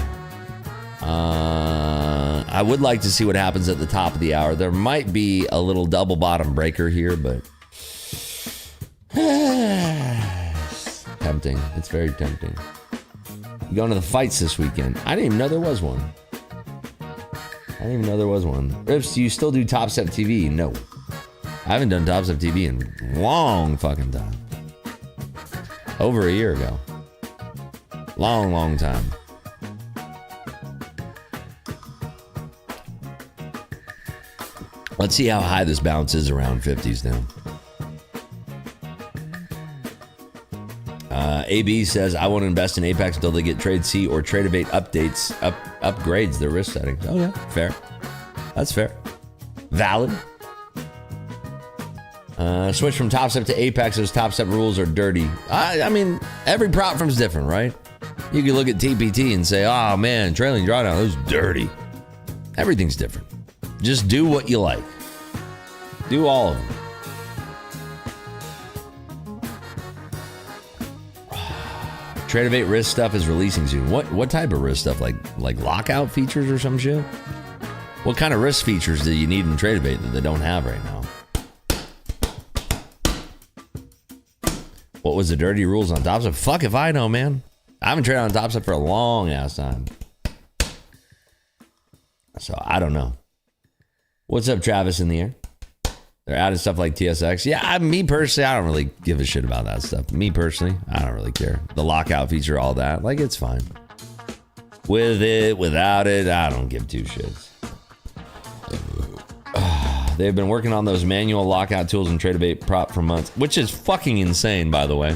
S2: I would like to see what happens at the top of the hour. There might be a little double bottom breaker here, but it's tempting. It's very tempting. Going to the fights this weekend. I didn't even know there was one. Rips, do you still do Top Step TV? No. I haven't done Top Step TV in a long fucking time. Over a year ago. Long time. Let's see how high this bounce is around 50s now. AB says, I won't invest in Apex until they get Trade C or Tradeovate upgrades their risk settings. Oh, yeah, fair. That's fair. Valid. Switch from Top Step to Apex. Those Top Step rules are dirty. I mean, every prop firm's different, right? You can look at TPT and say, oh, man, trailing drawdown, those dirty. Everything's different. Just do what you like. Do all of them. Tradeovate risk stuff is releasing soon. What type of risk stuff? Like lockout features or some shit? What kind of risk features do you need in Tradeovate that they don't have right now? What was the dirty rules on Top Step? Fuck if I know, man. I haven't traded on Top Step for a long ass time. So I don't know. What's up, Travis, in the air? They're adding stuff like TSX. Yeah, me personally, I don't really give a shit about that stuff. Me personally, I don't really care. The lockout feature, all that, like, it's fine. With it, without it, I don't give two shits. They've been working on those manual lockout tools in Tradeovate prop for months, which is fucking insane, by the way.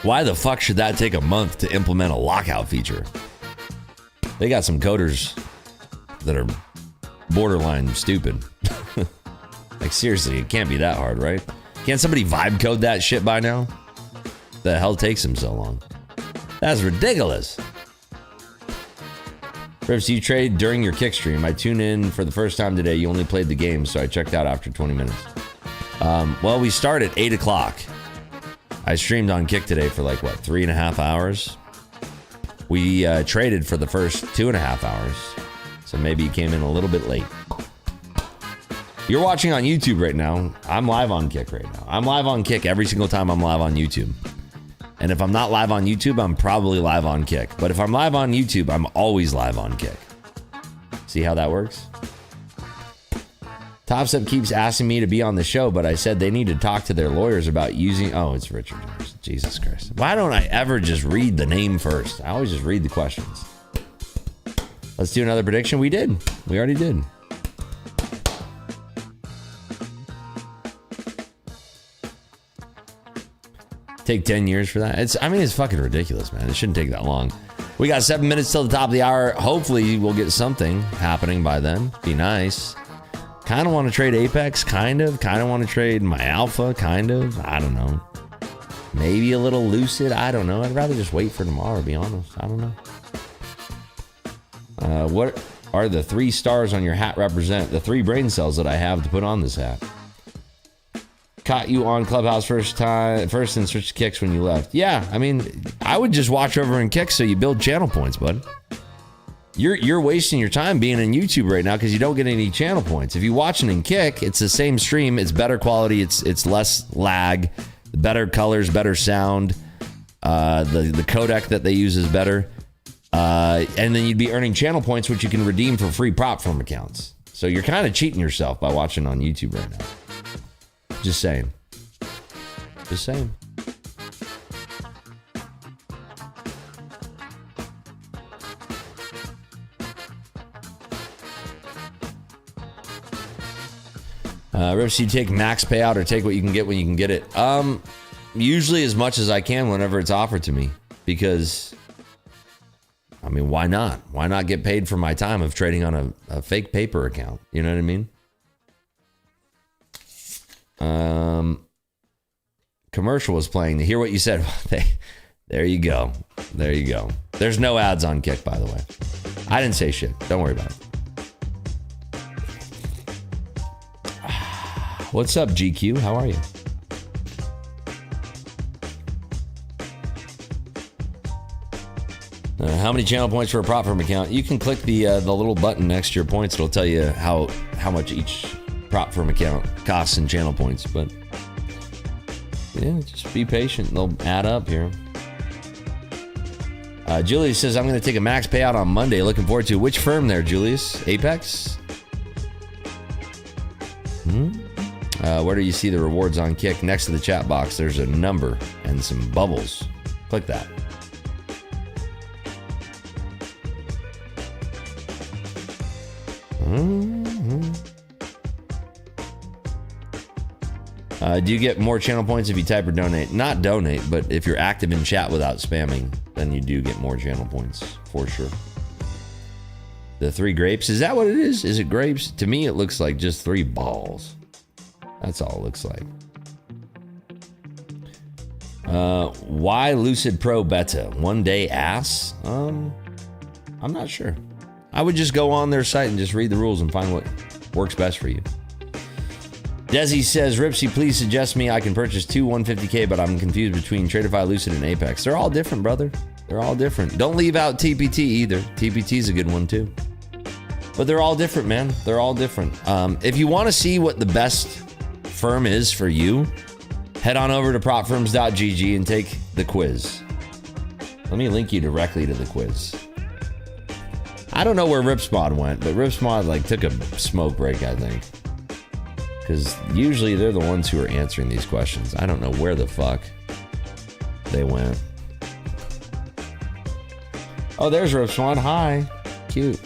S2: Why the fuck should that take a month to implement a lockout feature? They got some coders that are borderline stupid. Like, seriously, it can't be that hard, right? Can't somebody vibe code that shit by now? The hell takes them so long? That's ridiculous. Rips, you trade during your kick stream. I tuned in for the first time today. You only played the game, so I checked out after 20 minutes. Well, we start at 8 o'clock. I streamed on Kick today for like, what, 3.5 hours? We traded for the first 2.5 hours. So maybe you came in a little bit late. You're watching on YouTube right now. I'm live on Kick right now. I'm live on Kick every single time I'm live on YouTube. And if I'm not live on YouTube, I'm probably live on Kick. But if I'm live on YouTube, I'm always live on Kick. See how that works? Top Step keeps asking me to be on the show, but I said they need to talk to their lawyers about using... Oh, it's Richard. Jesus Christ. Why don't I ever just read the name first? I always just read the questions. Let's do another prediction. We did. We already did. Take 10 years for that? It's fucking ridiculous, man. It shouldn't take that long. We got 7 minutes till the top of the hour. Hopefully we'll get something happening by then. Be nice. Kind of want to trade Apex, kind of. Kind of want to trade my Alpha, kind of. I don't know. Maybe a little Lucid. I don't know. I'd rather just wait for tomorrow, to be honest. I don't know. What are the 3 stars on your hat represent? The 3 brain cells that I have to put on this hat. Caught you on Clubhouse first and switched to Kicks when you left. Yeah, I mean, I would just watch over in Kicks so you build channel points, bud. You're wasting your time being in YouTube right now because you don't get any channel points. If you watch it in Kick, it's the same stream. It's better quality. It's less lag, better colors, better sound. The codec that they use is better. And then you'd be earning channel points, which you can redeem for free prop firm accounts. So you're kind of cheating yourself by watching on YouTube right now. Just saying. Just saying. Rips, you take max payout or take what you can get when you can get it? Usually as much as I can whenever it's offered to me. Because, I mean, why not? Why not get paid for my time of trading on a fake paper account? You know what I mean? Commercial was playing. To hear what you said, there you go. There you go. There's no ads on Kick, by the way. I didn't say shit. Don't worry about it. What's up, GQ? How are you? How many channel points for a prop firm account? You can click the little button next to your points. It'll tell you how much each prop firm account costs in channel points. But yeah, just be patient. They'll add up here. Julius says, I'm going to take a max payout on Monday. Looking forward to it. Which firm there, Julius? Apex? Where do you see the rewards on Kick? Next to the chat box, there's a number and some bubbles. Click that. Do you get more channel points if you type or donate? Not donate, but if you're active in chat without spamming, then you do get more channel points, for sure. The 3 grapes, is that what it is? Is it grapes? To me, it looks like just 3 balls. That's all it looks like. Why Lucid Pro Beta? 1 day ass? I'm not sure. I would just go on their site and just read the rules and find what works best for you. Desi says, Ripsy, please suggest me I can purchase 2 150K, but I'm confused between Tradeify, Lucid, and Apex. They're all different, brother. They're all different. Don't leave out TPT either. TPT's a good one too. But they're all different, man. They're all different. If you want to see what the best firm is for you, head on over to propfirms.gg and take the quiz. Let me link you directly to the quiz. I don't know where Ripsmod went, but Ripsmod like took a smoke break, I think. Because usually they're the ones who are answering these questions. I don't know where the fuck they went. Oh, there's Ripsmod. Hi. Cute.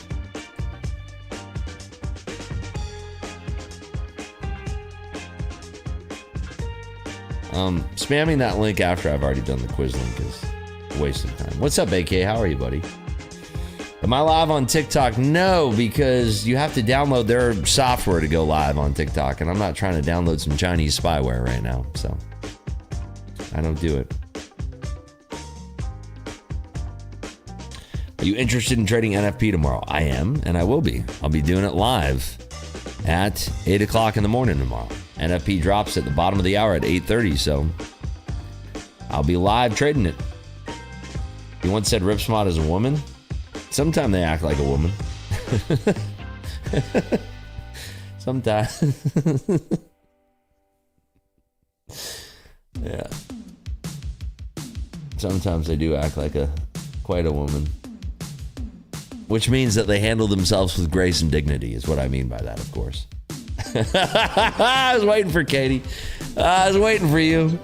S2: Spamming that link after I've already done the quiz link is a waste of time. What's up, AK? How are you, buddy? Am I live on TikTok? No, because you have to download their software to go live on TikTok, and I'm not trying to download some Chinese spyware right now, so I don't do it. Are you interested in trading NFP tomorrow? I am, and I will be. I'll be doing it live at 8 o'clock in the morning tomorrow. NFP drops at the bottom of the hour at 8:30, so I'll be live trading it. You once said Ripsmod is a woman? Sometimes they act like a woman. Sometimes. Yeah. Sometimes they do act like quite a woman. Which means that they handle themselves with grace and dignity is what I mean by that, of course. I was waiting for Katie. I was waiting for you.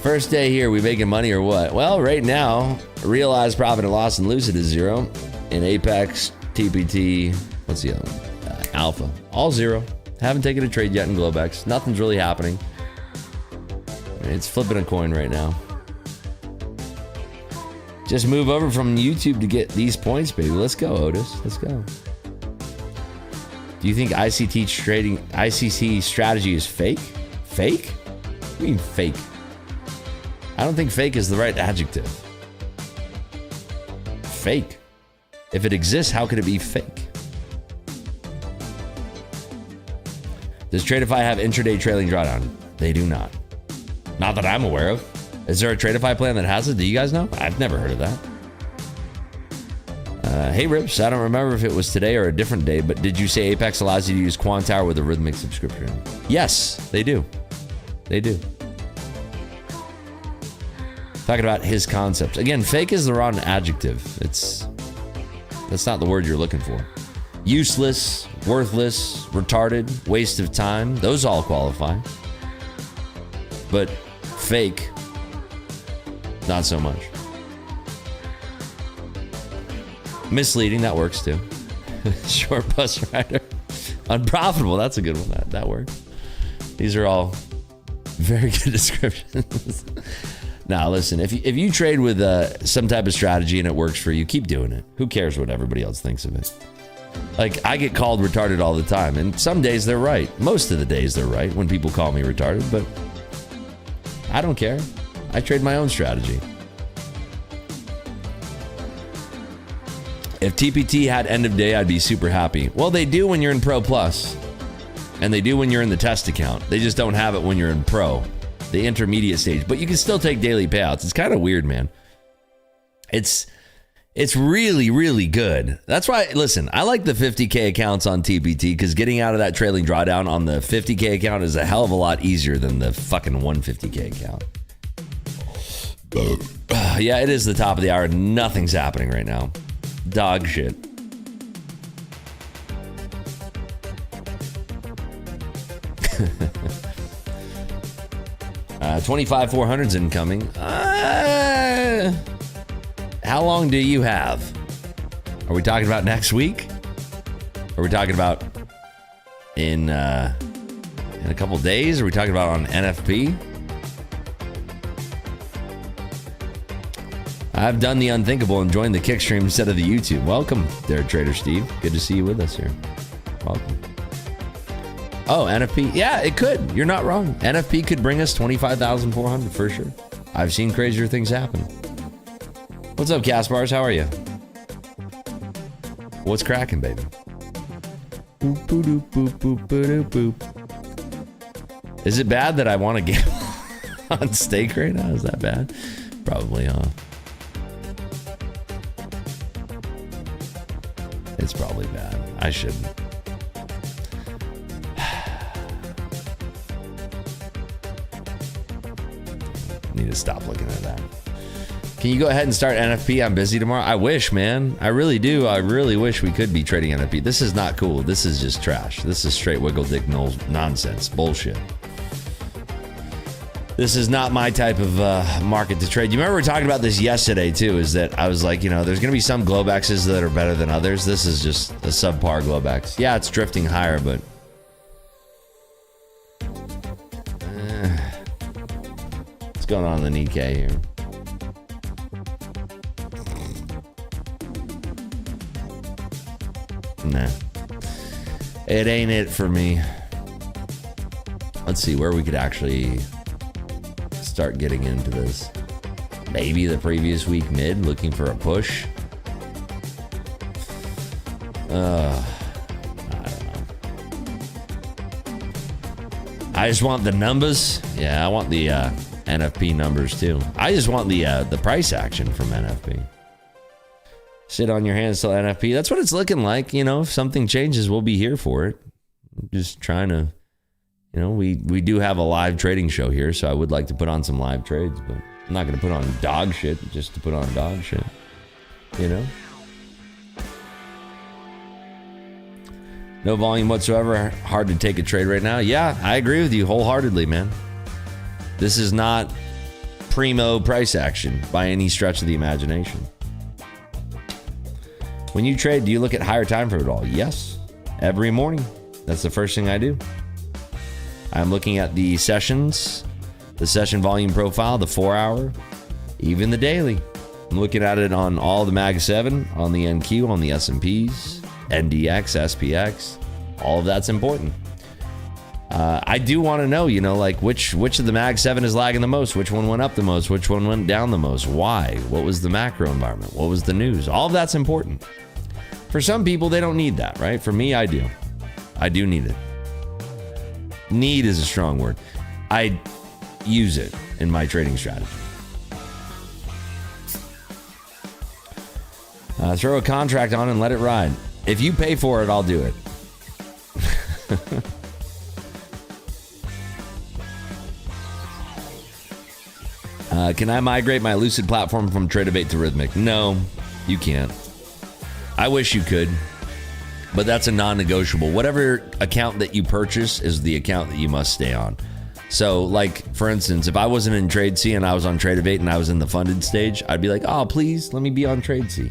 S2: First day here, we making money or what? Well, right now, realized profit and loss in Lucid is 0. In Apex, TPT, what's the other one? Alpha, all 0. Haven't taken a trade yet in GLOBEX. Nothing's really happening. It's flipping a coin right now. Just move over from YouTube to get these points, baby. Let's go, Otis. Let's go. Do you think ICT strategy is fake? Fake? What do you mean fake? I don't think fake is the right adjective. Fake. If it exists, how could it be fake? Does Tradeify have intraday trailing drawdown? They do not. Not that I'm aware of. Is there a Tradeify plan that has it? Do you guys know? I've never heard of that. Hey Rips, I don't remember if it was today or a different day, but did you say Apex allows you to use Quantower with a rhythmic subscription? Yes, they do. They do. Talking about his concepts. Again, fake is the wrong adjective. That's not the word you're looking for. Useless, worthless, retarded, waste of time. Those all qualify. But fake, not so much. Misleading, that works too. Short bus rider. Unprofitable, that's a good one. That works. These are all very good descriptions. Now, listen, if you trade with some type of strategy and it works for you, keep doing it. Who cares what everybody else thinks of it? Like, I get called retarded all the time, and some days they're right. Most of the days they're right when people call me retarded, but I don't care. I trade my own strategy. If TPT had end of day, I'd be super happy. Well, they do when you're in Pro Plus, and they do when you're in the test account. They just don't have it when you're in Pro, the intermediate stage. But you can still take daily payouts. It's kind of weird, man. It's really, really good. That's why, listen, I like the 50K accounts on TPT because getting out of that trailing drawdown on the 50K account is a hell of a lot easier than the fucking 150K account. Yeah, it is the top of the hour. Nothing's happening right now. Dog shit. Uh, 25,400's incoming. How long do you have? Are we talking about next week? Are we talking about in a couple days? Are we talking about on NFP? I've done the unthinkable and joined the kick stream instead of the YouTube. Welcome there, Trader Steve. Good to see you with us here. Welcome. Oh, NFP. Yeah, it could. You're not wrong. NFP could bring us 25,400 for sure. I've seen crazier things happen. What's up, Caspars? How are you? What's cracking, baby? Boop, boop, doop, boop, boop, boop, boop. Is it bad that I want to get on stake right now? Is that bad? Probably, huh? It's probably bad. I shouldn't. Need to stop looking at that. Can you go ahead and start NFP? I'm busy tomorrow. I wish, man. I really do. I really wish we could be trading NFP. This is not cool. This is just trash. This is straight wiggle dick nonsense. Bullshit. This is not my type of market to trade. You remember we were talking about this yesterday too, is that I was like, you know, there's going to be some GLOBEXs that are better than others. This is just a subpar GLOBEX. Yeah, it's drifting higher, but what's going on in the Nikkei here? Nah, it ain't it for me. Let's see where we could actually start getting into this. Maybe the previous week mid, looking for a push. I don't know. I just want the numbers. Yeah, I want the NFP numbers too. I just want the price action from NFP. Sit on your hands till NFP. That's what it's looking like. You know, if something changes, we'll be here for it. I'm just trying to, you know, we do have a live trading show here, so I would like to put on some live trades, but I'm not going to put on dog shit just to put on dog shit, you know? No volume whatsoever. Hard to take a trade right now. Yeah, I agree with you wholeheartedly, man. This is not primo price action by any stretch of the imagination. When you trade, do you look at higher time frame at all? Yes, every morning. That's the first thing I do. I'm looking at the sessions, the session volume profile, the 4-hour, even the daily. I'm looking at it on all the Mag 7, on the NQ, on the S&Ps, NDX, SPX. All of that's important. I do want to know, you know, like which of the Mag 7 is lagging the most, which one went up the most, which one went down the most, why, what was the macro environment, what was the news. All of that's important. For some people, they don't need that, right? For me, I do. I do need it. Need is a strong word. I use it in my trading strategy. Throw a contract on and let it ride. If you pay for it, I'll do it. Can I migrate my Lucid platform from Tradebait to Rhythmic? No, you can't. I wish you could, but that's a non-negotiable. Whatever account that you purchase is the account that you must stay on. So, like, for instance, if I wasn't in TradeC and I was on Tradebait and I was in the funded stage, I'd be like, oh, please, let me be on TradeC.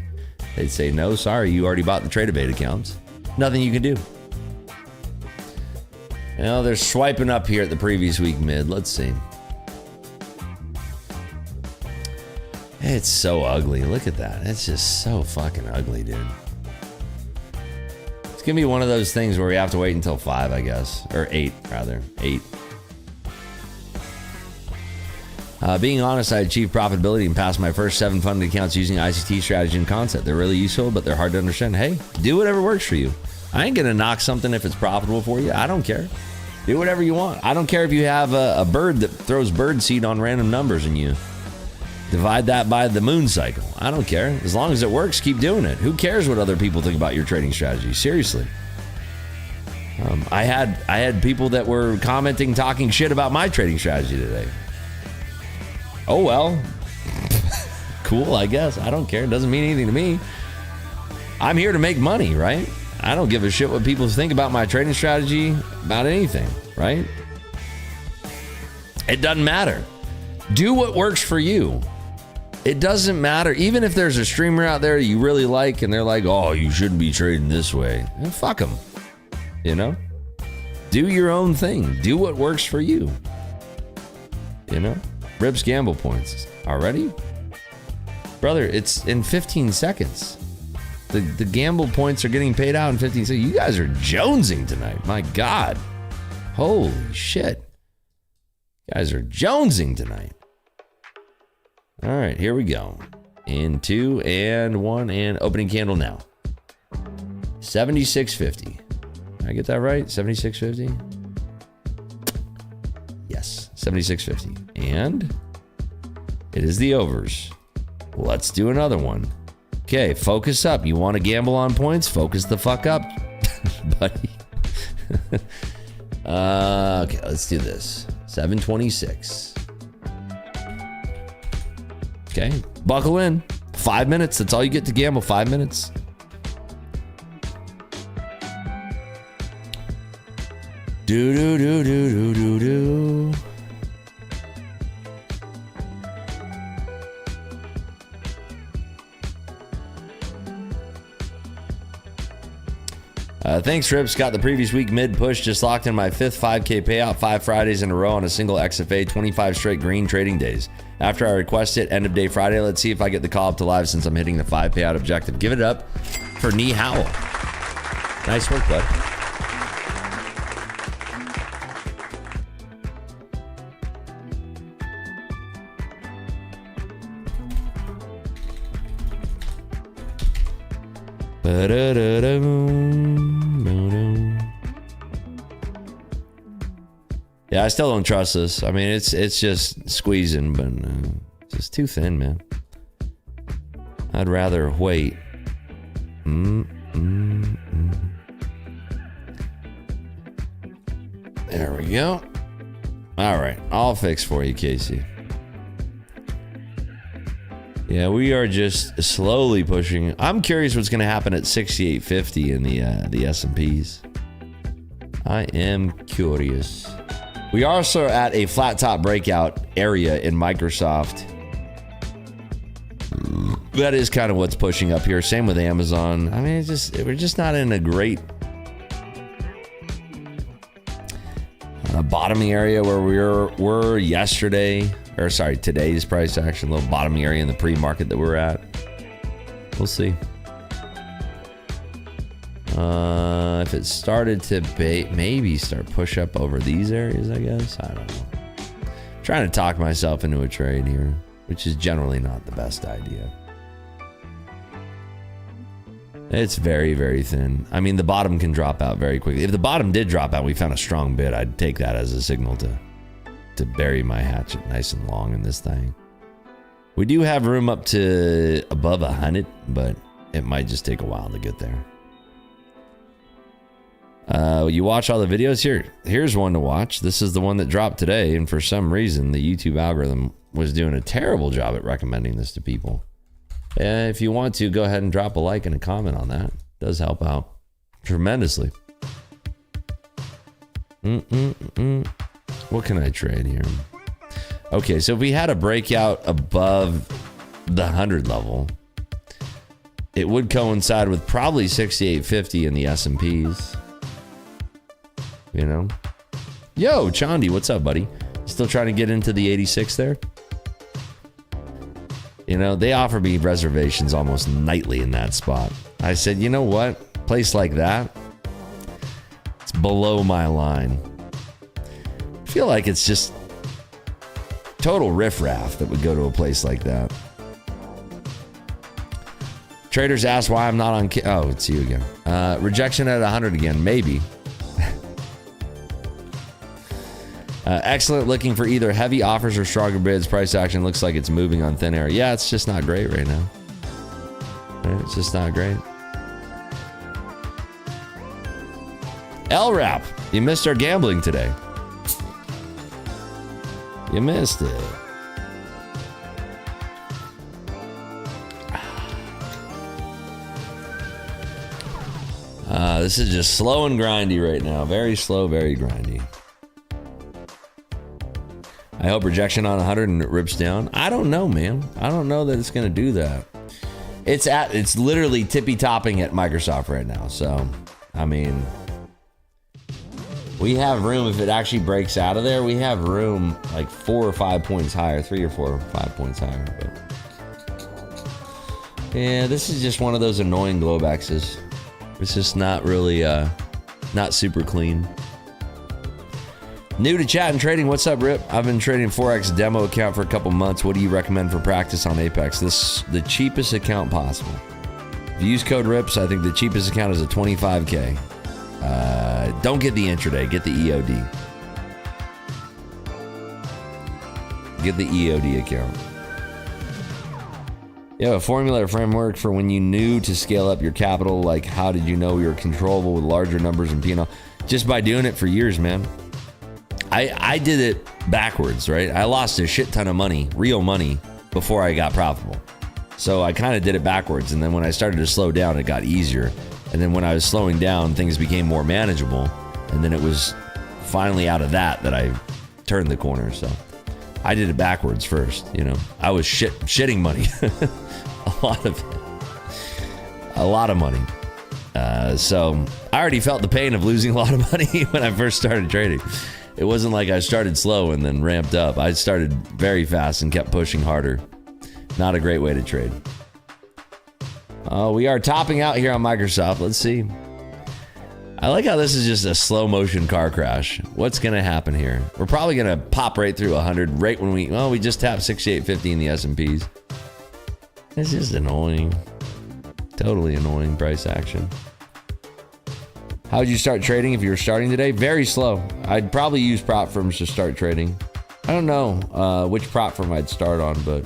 S2: They'd say, no, sorry, you already bought the Tradebait accounts. Nothing you can do. You know, they're swiping up here at the previous week mid. Let's see. It's so ugly. Look at that. It's just so fucking ugly, dude. It's gonna be one of those things where we have to wait until 5, I guess. Or 8, rather. 8. Being honest, I achieved profitability and passed my first 7 funded accounts using ICT strategy and concept. They're really useful, but they're hard to understand. Hey, do whatever works for you. I ain't gonna knock something if it's profitable for you. I don't care. Do whatever you want. I don't care if you have a bird that throws bird seed on random numbers and you divide that by the moon cycle. I don't care. As long as it works, keep doing it. Who cares what other people think about your trading strategy? Seriously. I had people that were commenting, talking shit about my trading strategy today. Oh, well. Cool, I guess. I don't care. It doesn't mean anything to me. I'm here to make money, right? I don't give a shit what people think about my trading strategy, about anything, right? It doesn't matter. Do what works for you. It doesn't matter. Even if there's a streamer out there you really like and they're like, oh, you shouldn't be trading this way. And fuck them. You know? Do your own thing. Do what works for you. You know? Rips gamble points. Already? Brother, it's in 15 seconds. The gamble points are getting paid out in 15 seconds. You guys are jonesing tonight. My God. Holy shit. You guys are jonesing tonight. All right, here we go. In 2 and 1 and opening candle now. 76.50. Did I get that right? 76.50? Yes, 76.50. And it is the overs. Let's do another one. Okay, focus up. You want to gamble on points? Focus the fuck up, buddy. Okay, let's do this. 726. Okay, buckle in. 5 minutes. That's all you get to gamble. 5 minutes. Do do do do do do do. Thanks, Rips. Got the previous week mid push. Just locked in my 5th 5K payout 5 Fridays in a row on a single XFA, 25 straight green trading days. After I request it, end of day Friday. Let's see if I get the call up to live since I'm hitting the 5 payout objective. Give it up for Knee Howell. Nice work, bud. Yeah, I still don't trust this. I mean, it's just squeezing, but it's just too thin, man. I'd rather wait. There we go. All right, all fixed for you, Casey. Yeah, we are just slowly pushing. I'm curious what's going to happen at 68.50 in the S&Ps. I am curious. We are also at a flat top breakout area in Microsoft. That is kind of what's pushing up here. Same with Amazon. I mean, we're just not in a great bottoming area where we were yesterday. Or sorry, today's price action, a little bottoming area in the pre-market that we're at. We'll see. If it started to maybe start push up over these areas, I guess. I don't know. I'm trying to talk myself into a trade here, which is generally not the best idea. It's very, very thin. I mean, the bottom can drop out very quickly. If the bottom did drop out, we found a strong bid, I'd take that as a signal to bury my hatchet nice and long in this thing. We do have room up to above 100, but it might just take a while to get there. You watch all the videos here. Here's one to watch. This is the one that dropped today, and for some reason, the YouTube algorithm was doing a terrible job at recommending this to people. If you want to, go ahead and drop a like and a comment on that. It does help out tremendously. What can I trade here? Okay, so if we had a breakout above the 100 level, it would coincide with probably 68.50 in the S&Ps. You know? Yo, Chandi, what's up, buddy? Still trying to get into the 86 there? You know, they offer me reservations almost nightly in that spot. I said, you know what? Place like that, it's below my line. I feel like it's just total riffraff that would go to a place like that. Traders ask why I'm not on... Oh, it's you again. Rejection at 100 again, maybe. Excellent, looking for either heavy offers or stronger bids. Price action looks like it's moving on thin air. Yeah, it's just not great right now. It's just not great. LRAP, you missed our gambling today. You missed it. This is just slow and grindy right now. Very slow, very grindy. I hope rejection on 100 and it rips down. I don't know, man. I don't know that it's going to do that. It's literally tippy topping at Microsoft right now. So, I mean, we have room. If it actually breaks out of there, we have room like 4 or 5 points higher, 3 or 4 or 5 points higher. But yeah, this is just one of those annoying GLOBEXs. It's just not really, not super clean. New to chat and trading, what's up, Rip? I've been trading Forex demo account for a couple months. What do you recommend for practice on Apex? This the cheapest account possible. If you use code RIPS, I think the cheapest account is a 25K. Don't get the intraday, get the EOD. Get the EOD account. You have a formula or framework for when you knew to scale up your capital. Like, how did you know you were controllable with larger numbers and P&L? Just by doing it for years, man. I did it backwards, right? I lost a shit ton of money, real money, before I got profitable. So I kind of did it backwards. And then when I started to slow down, it got easier. And then when I was slowing down, things became more manageable. And then it was finally out of that I turned the corner. So I did it backwards first, you know. I was shitting money. A lot of money. So I already felt the pain of losing a lot of money when I first started trading. It wasn't like I started slow and then ramped up. I started very fast and kept pushing harder. Not a great way to trade. We are topping out here on Microsoft. Let's see. I like how this is just a slow motion car crash. What's going to happen here? We're probably going to pop right through 100 right when we just tapped 6850 in the S&Ps. This is annoying. Totally annoying price action. How would you start trading if you were starting today? Very slow. I'd probably use prop firms to start trading. I don't know which prop firm I'd start on, but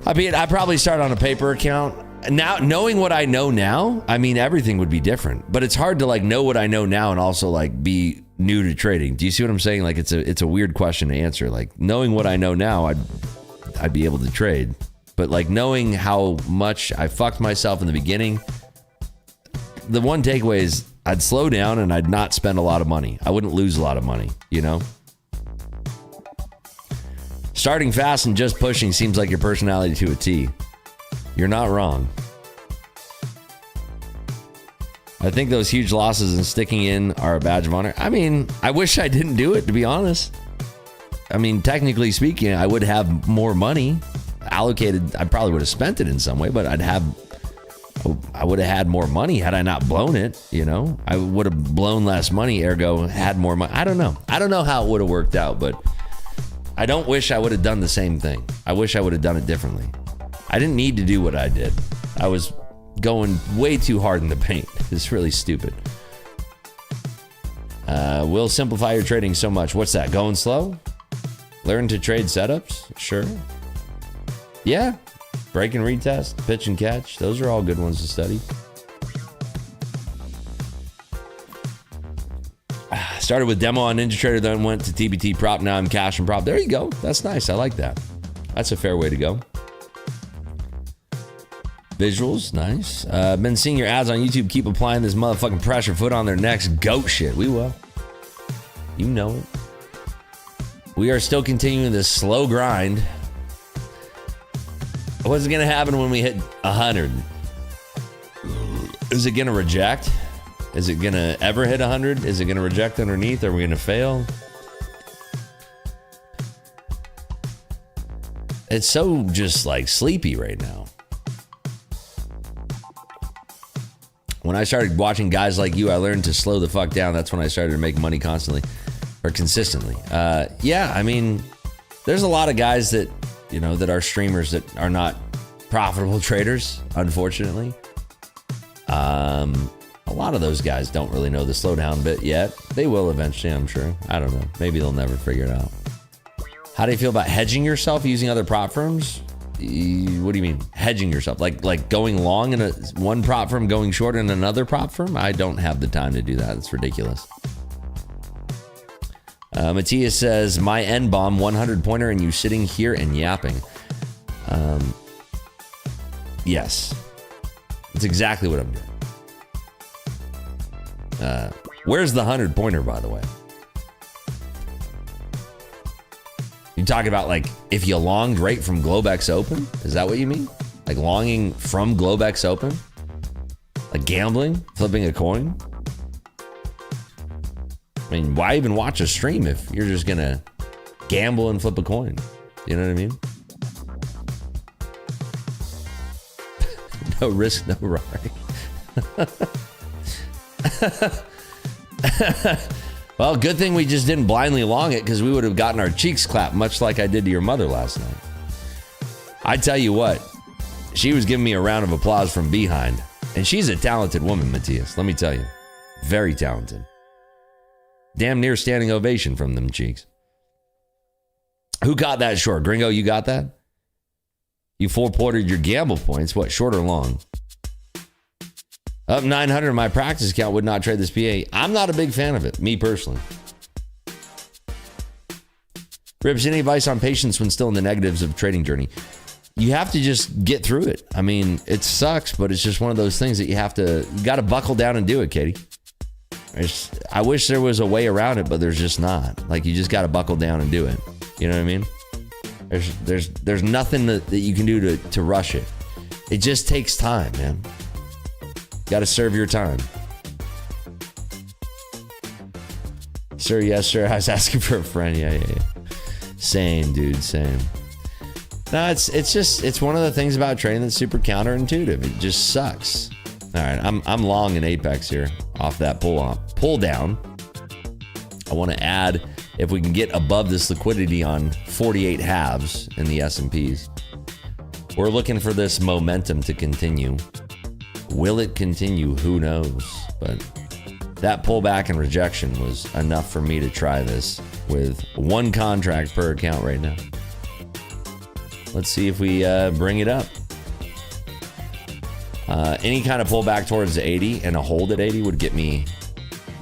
S2: I'd probably start on a paper account. Now, knowing what I know now, I mean, everything would be different. But it's hard to like know what I know now and also like be new to trading. Do you see what I'm saying? Like it's a weird question to answer. Like knowing what I know now, I'd be able to trade. But like knowing how much I fucked myself in the beginning, the one takeaway is I'd slow down and I'd not spend a lot of money. I wouldn't lose a lot of money, you know? Starting fast and just pushing seems like your personality to a T. You're not wrong. I think those huge losses and sticking in are a badge of honor. I mean, I wish I didn't do it, to be honest. I mean, technically speaking, I would have more money allocated. I probably would have spent it in some way, but I would have had more money had I not blown it, you know? I would have blown less money, ergo had more money. I don't know. I don't know how it would have worked out, but I don't wish I would have done the same thing. I wish I would have done it differently. I didn't need to do what I did. I was going way too hard in the paint. It's really stupid. Will simplify your trading so much. What's that? Going slow? Learn to trade setups? Sure. Yeah. Break and retest, pitch and catch. Those are all good ones to study. Started with demo on NinjaTrader, then went to TBT prop. Now I'm cash and prop. There you go. That's nice. I like that. That's a fair way to go. Visuals, nice. Been seeing your ads on YouTube. Keep applying this motherfucking pressure. Foot on their necks. Goat shit. We will. You know it. We are still continuing this slow grind. What's going to happen when we hit 100? Is it going to reject? Is it going to ever hit 100? Is it going to reject underneath? Are we going to fail? It's so just like sleepy right now. When I started watching guys like you, I learned to slow the fuck down. That's when I started to make money constantly or consistently. Yeah, I mean, there's a lot of guys that, you know, that are streamers that are not profitable traders, unfortunately. A lot of those guys don't really know the slowdown bit yet. They will eventually, I'm sure. I don't know. Maybe they'll never figure it out. How do you feel about hedging yourself using other prop firms? What do you mean hedging yourself? Like going long in one prop firm, going short in another prop firm? I don't have the time to do that. It's ridiculous. Matthias says, my N-bomb 100 pointer and you sitting here and yapping. Yes. That's exactly what I'm doing. Where's the 100 pointer, by the way? You talking about like if you longed right from GLOBEX open? Is that what you mean? Like longing from GLOBEX open? Like gambling? Flipping a coin? I mean, why even watch a stream if you're just gonna gamble and flip a coin? You know what I mean? No risk, no Rari. Well, good thing we just didn't blindly long it, because we would have gotten our cheeks clapped, much like I did to your mother last night. I tell you what, she was giving me a round of applause from behind. And she's a talented woman, Matthias, let me tell you. Very talented. Damn near standing ovation from them cheeks. Who got that short? Gringo, you got that? You full-ported your gamble points. What, short or long? Up 900 in my practice account, would not trade this PA. I'm not a big fan of it, me personally. Rips, any advice on patience when still in the negatives of trading journey? You have to just get through it. I mean, it sucks, but it's just one of those things that you got to buckle down and do it, Katie. I wish there was a way around it, but there's just not. Like, you just got to buckle down and do it. You know what I mean? There's nothing that you can do to rush it. It just takes time, man. Got to serve your time. Sir, yes, sir. I was asking for a friend. Yeah. Same, dude, same. No, it's one of the things about trading that's super counterintuitive. It just sucks. All right, I'm long in Apex here off that pull down. I want to add, if we can get above this liquidity on 48 halves in the S&Ps. We're looking for this momentum to continue. Will it continue? Who knows? But that pullback and rejection was enough for me to try this with one contract per account right now. Let's see if we bring it up. Any kind of pullback towards 80 and a hold at 80 would get me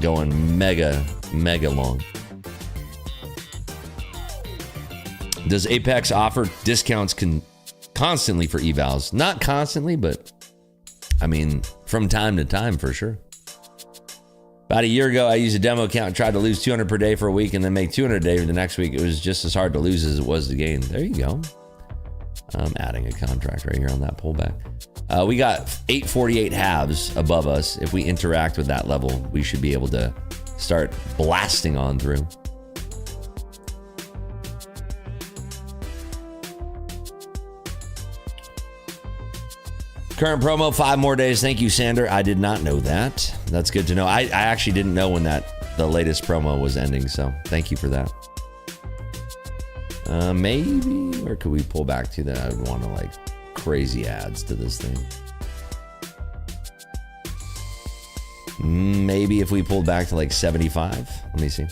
S2: going mega long. Does Apex offer discounts constantly for evals? Not constantly, but I mean, from time to time for sure. About a year ago, I used a demo account and tried to lose 200 per day for a week and then make 200 a day for the next week. It was just as hard to lose as it was to gain. There you go. I'm adding a contract right here on that pullback. We got 848 halves above us. If we interact with that level, we should be able to start blasting on through. Current promo, 5 more days. Thank you, Sander. I did not know that. That's good to know. I actually didn't know when the latest promo was ending, so thank you for that. Maybe, where could we pull back to that? I would want to like crazy ads to this thing. Maybe if we pulled back to like 75. Let me see.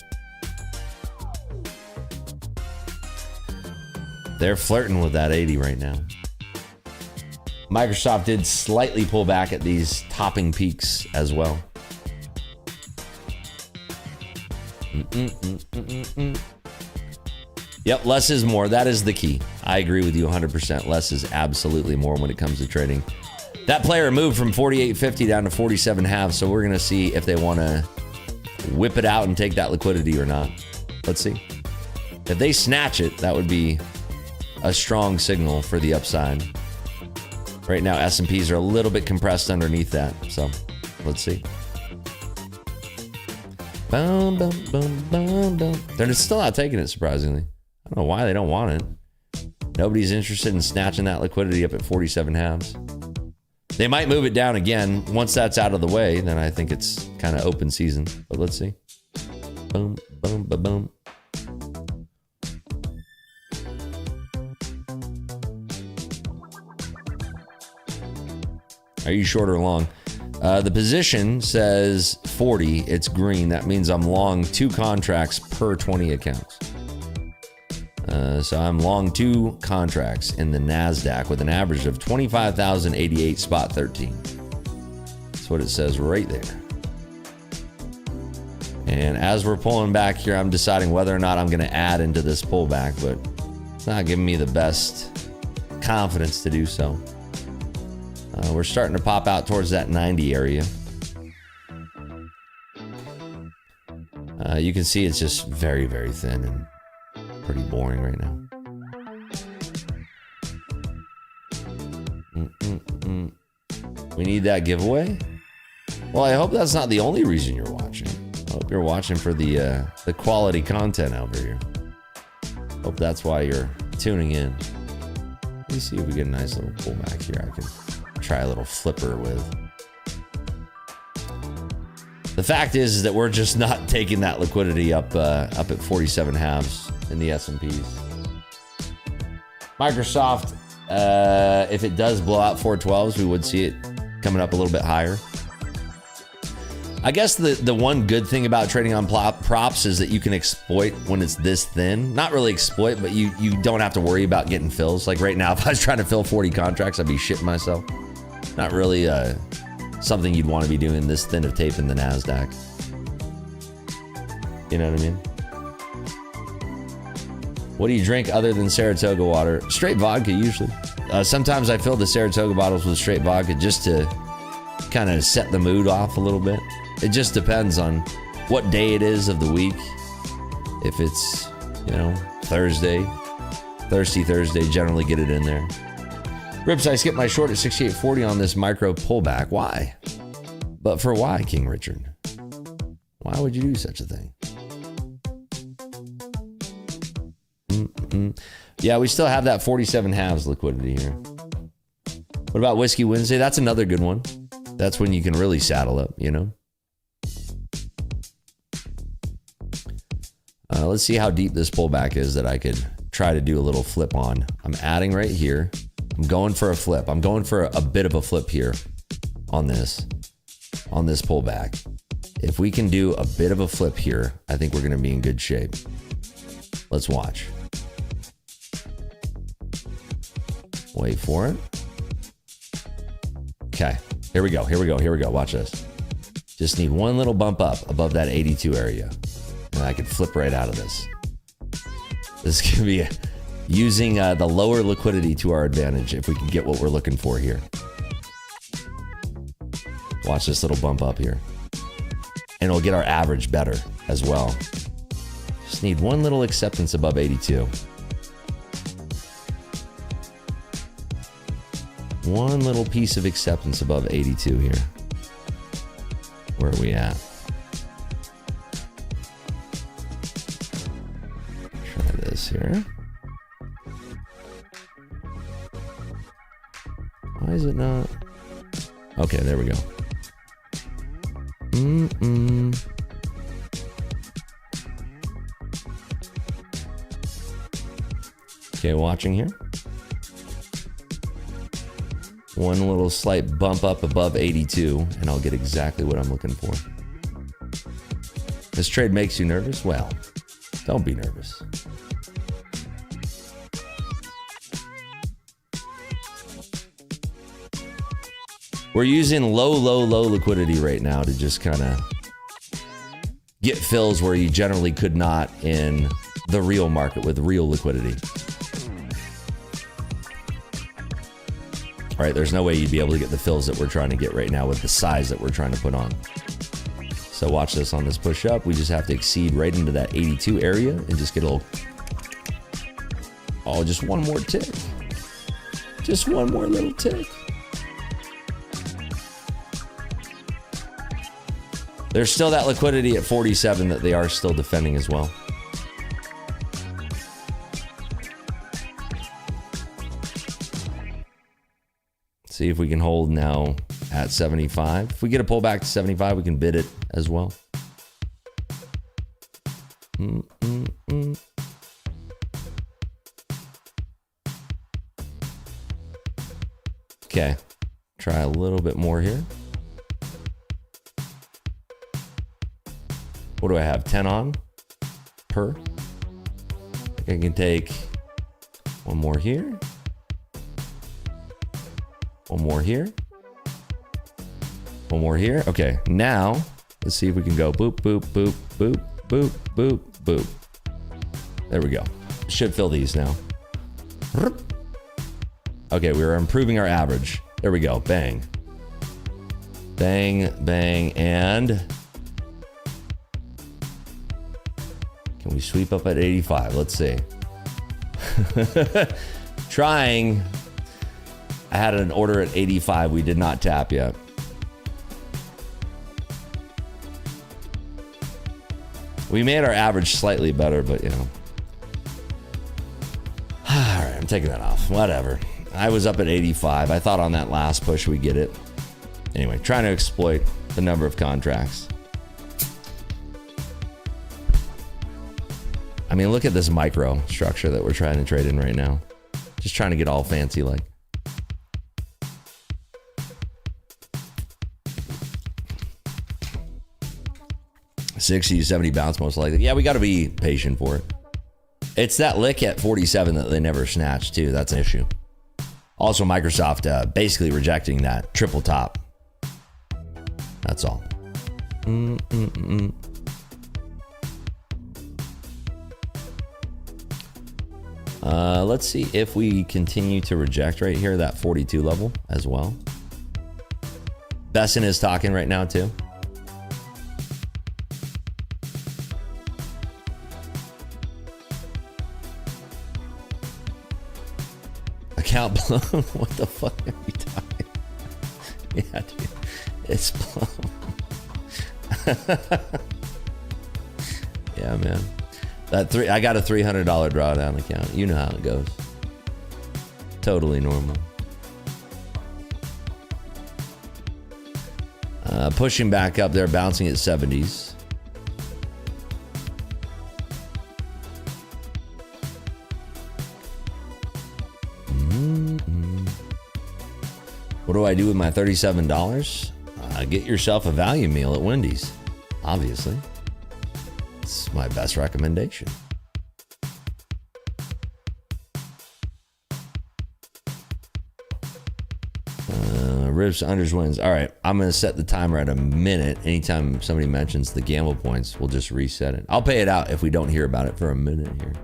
S2: They're flirting with that 80 right now. Microsoft did slightly pull back at these topping peaks as well. Yep, less is more. That is the key. I agree with you 100%. Less is absolutely more when it comes to trading. That player moved from 48.50 down to 47 halves, so we're going to see if they want to whip it out and take that liquidity or not. Let's see. If they snatch it, that would be a strong signal for the upside. Right now, S&Ps are a little bit compressed underneath that, so let's see. Boom, boom, boom, boom, boom. They're still not taking it, surprisingly. I don't know why they don't want it. Nobody's interested in snatching that liquidity up at 47 halves. They might move it down again. Once that's out of the way, then I think it's kind of open season. But let's see. Boom, boom, ba boom. Are you short or long? The position says 40. It's green. That means I'm long 2 contracts per 20 accounts. So I'm long 2 contracts in the NASDAQ with an average of 25,088 spot 13. That's what it says right there. And as we're pulling back here, I'm deciding whether or not I'm going to add into this pullback, but it's not giving me the best confidence to do so. We're starting to pop out towards that 90 area. You can see it's just very, very thin and Pretty boring right now. We need that giveaway. Well, I hope that's not the only reason you're watching. I hope you're watching for the quality content over here. Hope that's why you're tuning in. Let me see if we get a nice little pullback here. I can try a little flipper with. The fact is that we're just not taking that liquidity up at 47 halves in the S&Ps. Microsoft, if it does blow out 412s, we would see it coming up a little bit higher. I guess the one good thing about trading on props is that you can exploit when it's this thin. Not really exploit, but you don't have to worry about getting fills. Like right now, if I was trying to fill 40 contracts, I'd be shitting myself. Not really something you'd want to be doing this thin of tape in the NASDAQ. You know what I mean? What do you drink other than Saratoga water? Straight vodka, usually. Sometimes I fill the Saratoga bottles with straight vodka just to kind of set the mood off a little bit. It just depends on what day it is of the week. If it's, you know, Thursday, Thirsty Thursday, generally get it in there. Rips, I skipped my short at 68.40 on this micro pullback. Why? But for why, King Richard? Why would you do such a thing? Yeah, we still have that 47 halves liquidity here. What about Whiskey Wednesday? That's another good one. That's when you can really saddle up, you know? Let's see how deep this pullback is that I could try to do a little flip on. I'm adding right here. I'm going for a flip. I'm going for a bit of a flip here on this pullback. If we can do a bit of a flip here, I think we're going to be in good shape. Let's watch. Wait for it. Okay, here we go. Watch this. Just need one little bump up above that 82 area, and I could flip right out of this. This is gonna be using the lower liquidity to our advantage if we can get what we're looking for here. Watch this little bump up here, and it'll get our average better as well. Just need one little acceptance above 82. One little piece of acceptance above 82 here. Where are we at? Try this here. Why is it not? Okay, there we go. Okay, watching here. One little slight bump up above 82, and I'll get exactly what I'm looking for. This trade makes you nervous? Well, don't be nervous. We're using low liquidity right now to just kind of get fills where you generally could not in the real market with real liquidity. All right, there's no way you'd be able to get the fills that we're trying to get right now with the size that we're trying to put on. So watch this on this push up. We just have to exceed right into that 82 area and just get a little... Oh, just one more tick. Just one more little tick. There's still that liquidity at 47 that they are still defending as well. See if we can hold now at 75. If we get a pullback to 75, we can bid it as well. Okay, try a little bit more here. What do I have? 10 on per. I can take one more here. One more here. One more here. Okay, now let's see if we can go boop, boop, boop, boop, boop, boop, boop. There we go. Should fill these now. Okay, we're improving our average. There we go. Bang. Bang, bang, and... Can we sweep up at 85? Let's see. Trying. I had an order at 85. We did not tap yet. We made our average slightly better, but you know. All right, I'm taking that off. Whatever. I was up at 85. I thought on that last push we get it. Anyway, trying to exploit the number of contracts. I mean, look at this micro structure that we're trying to trade in right now. Just trying to get all fancy like. $60 to $70 bounce most likely. Yeah, we got to be patient for it. It's that lick at 47 that they never snatched too. That's an issue. Also, Microsoft basically rejecting that triple top. That's all. Let's see if we continue to reject right here, that 42 level as well. Besson is talking right now too. Account blown. What the fuck are you talking? Yeah, dude. It's blown. Yeah, man. I got a $300 drawdown account. You know how it goes. Totally normal. Pushing back up there, bouncing at 70s. What do I do with my $37? Get yourself a value meal at Wendy's, obviously. It's my best recommendation. Rips, unders, wins. All right, I'm going to set the timer at a minute. Anytime somebody mentions the gamble points, we'll just reset it. I'll pay it out if we don't hear about it for a minute here.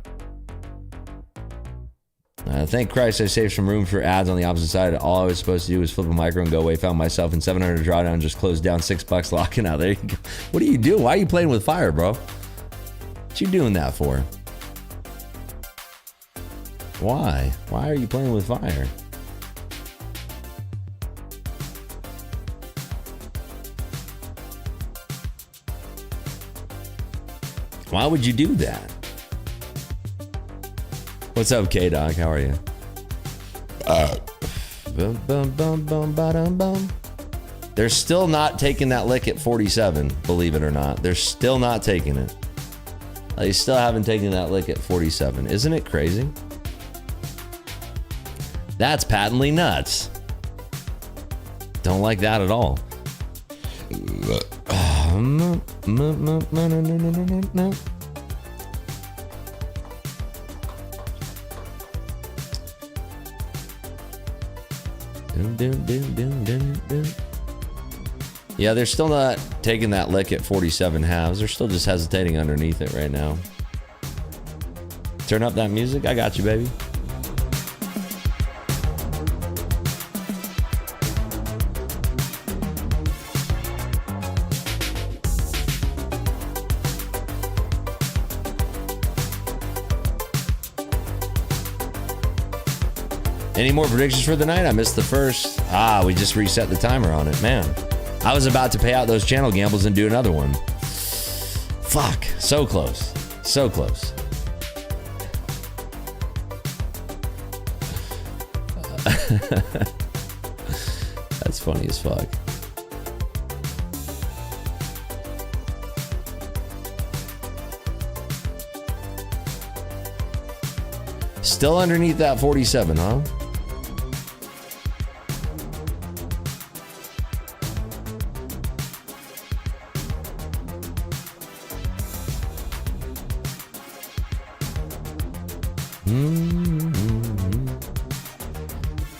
S2: Thank Christ I saved some room for ads on the opposite side. All I was supposed to do was flip a micro and go away. Found myself in 700 drawdown, just closed down $6 locking out. There you go. What are you doing? Why are you playing with fire, bro? What you doing that for? Why? Why are you playing with fire? Why would you do that? What's up, K-Dog? How are you? They're still not taking that lick at 47, believe it or not. They're still not taking it. They still haven't taken that lick at 47. Isn't it crazy? That's patently nuts. Don't like that at all. Yeah, they're still not taking that lick at 47 halves. They're still just hesitating underneath it right now. Turn up that music. I got you, baby. Any more predictions for the night? I missed the first. We just reset the timer on it. Man, I was about to pay out those channel gambles and do another one. Fuck. So close. So close. That's funny as fuck. Still underneath that 47, huh?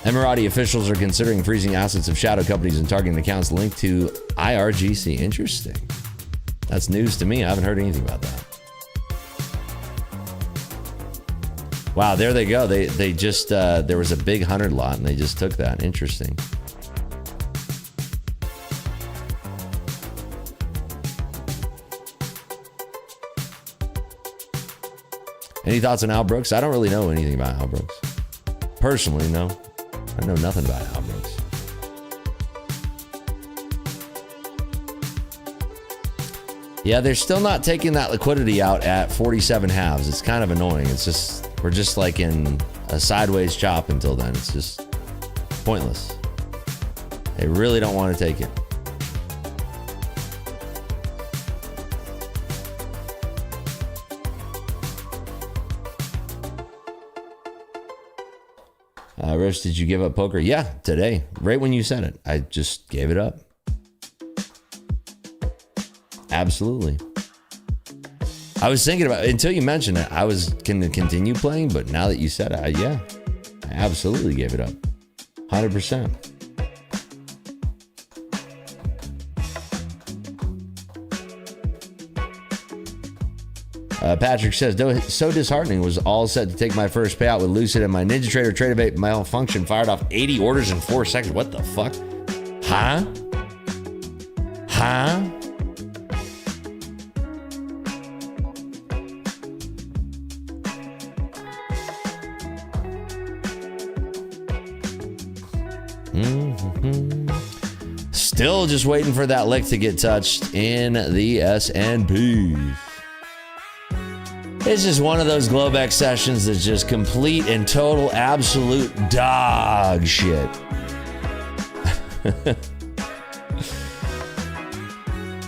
S2: Emirati officials are considering freezing assets of shadow companies and targeting accounts linked to IRGC. Interesting. That's news to me. I haven't heard anything about that. Wow, there they go. They just, there was a big 100 lot and they just took that. Interesting. Any thoughts on Al Brooks? I don't really know anything about Al Brooks. Personally, no. I know nothing about Al Brooks. Yeah, they're still not taking that liquidity out at 47 halves. It's kind of annoying. It's just, we're just like in a sideways chop until then. It's just pointless. They really don't want to take it. Rich, did you give up poker? Yeah, today. Right when you said it. I just gave it up. Absolutely. I was thinking about it until you mentioned it. I was going to continue playing, but now that you said it, yeah, I absolutely gave it up. 100%. Patrick says, so disheartening. Was all set to take my first payout with Lucid and my Ninja Trader Trade malfunction fired off 80 orders in 4 seconds. What the fuck? Huh? Huh? Still just waiting for that lick to get touched in the S&P. It's just one of those GLOBEX sessions that's just complete and total absolute dog shit.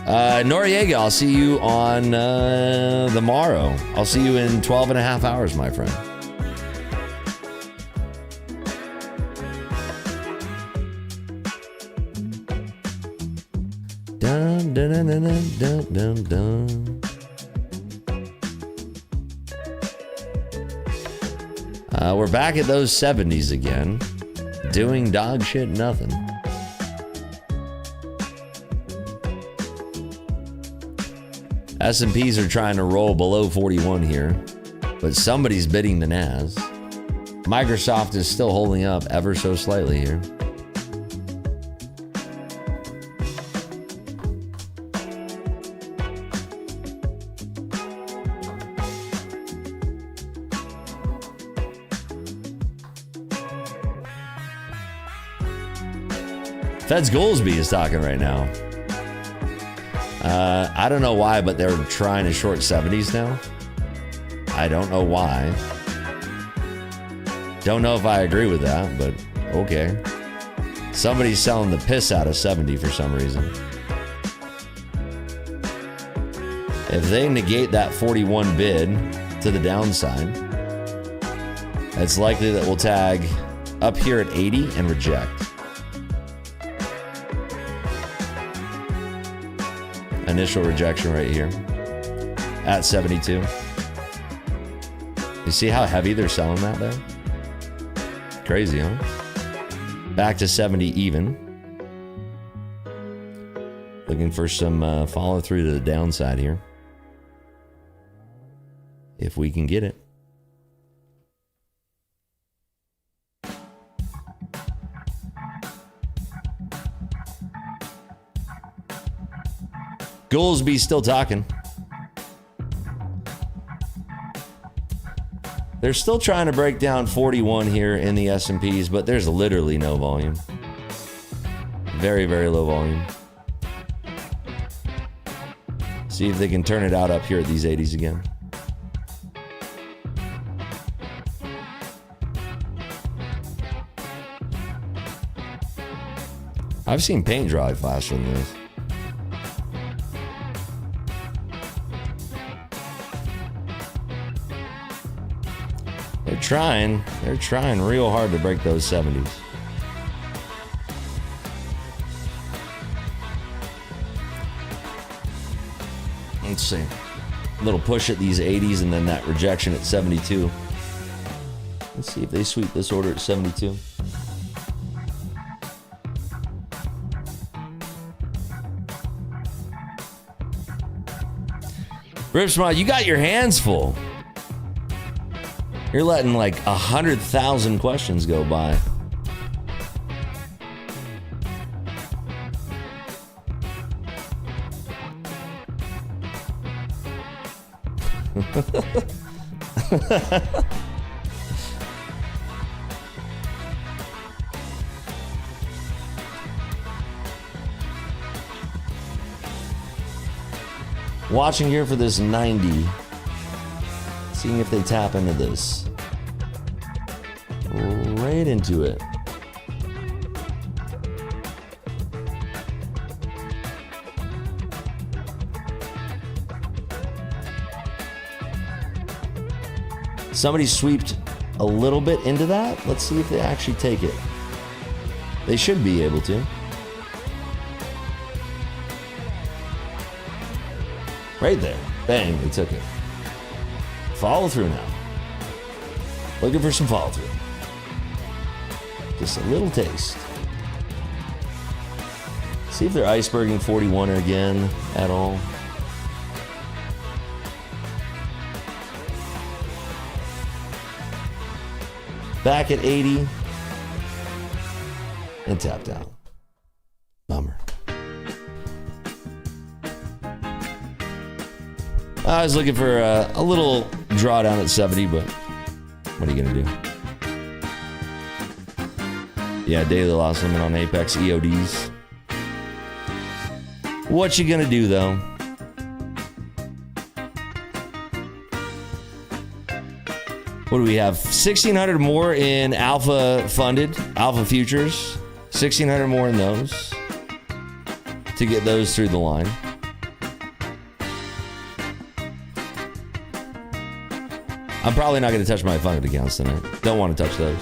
S2: Noriega, I'll see you on the morrow. I'll see you in 12 and a half hours, my friend. Dun, dun, dun, dun, dun, dun, dun. We're back at those 70s again, doing dog shit nothing. S&Ps are trying to roll below 41 here, but somebody's bidding the Nas. Microsoft is still holding up ever so slightly here. Feds Goolsby is talking right now. I don't know why, but they're trying to short 70s now. I don't know why. Don't know if I agree with that, but okay. Somebody's selling the piss out of 70 for some reason. If they negate that 41 bid to the downside, it's likely that we'll tag up here at 80 and reject. Initial rejection right here at 72. You see how heavy they're selling that there? Crazy, huh? Back to 70 even. Looking for some follow through to the downside here. If we can get it. Goolsby's still talking. They're still trying to break down 41 here in the S&Ps, but there's literally no volume. Very, very low volume. See if they can turn it out up here at these 80s again. I've seen paint dry faster than this. They're trying real hard to break those 70s. Let's see. A little push at these 80s and then that rejection at 72. Let's see if they sweep this order at 72. Ripsmod, you got your hands full. You're letting like 100,000 questions go by. Watching here for this 90. Seeing if they tap into this. Right into it. Somebody sweeped a little bit into that. Let's see if they actually take it. They should be able to. Right there. Bang, they took it. Follow through now. Looking for some follow through. Just a little taste. See if they're iceberging 41er again at all. Back at 80 and tapped out. Bummer. I was looking for a little drawdown at 70, but what are you gonna do? Yeah, daily loss limit on Apex EODs. What you gonna do though? What do we have? 1,600 more in alpha funded, alpha futures. 1,600 more in those to get those through the line. I'm probably not going to touch my funded accounts tonight. Don't want to touch those.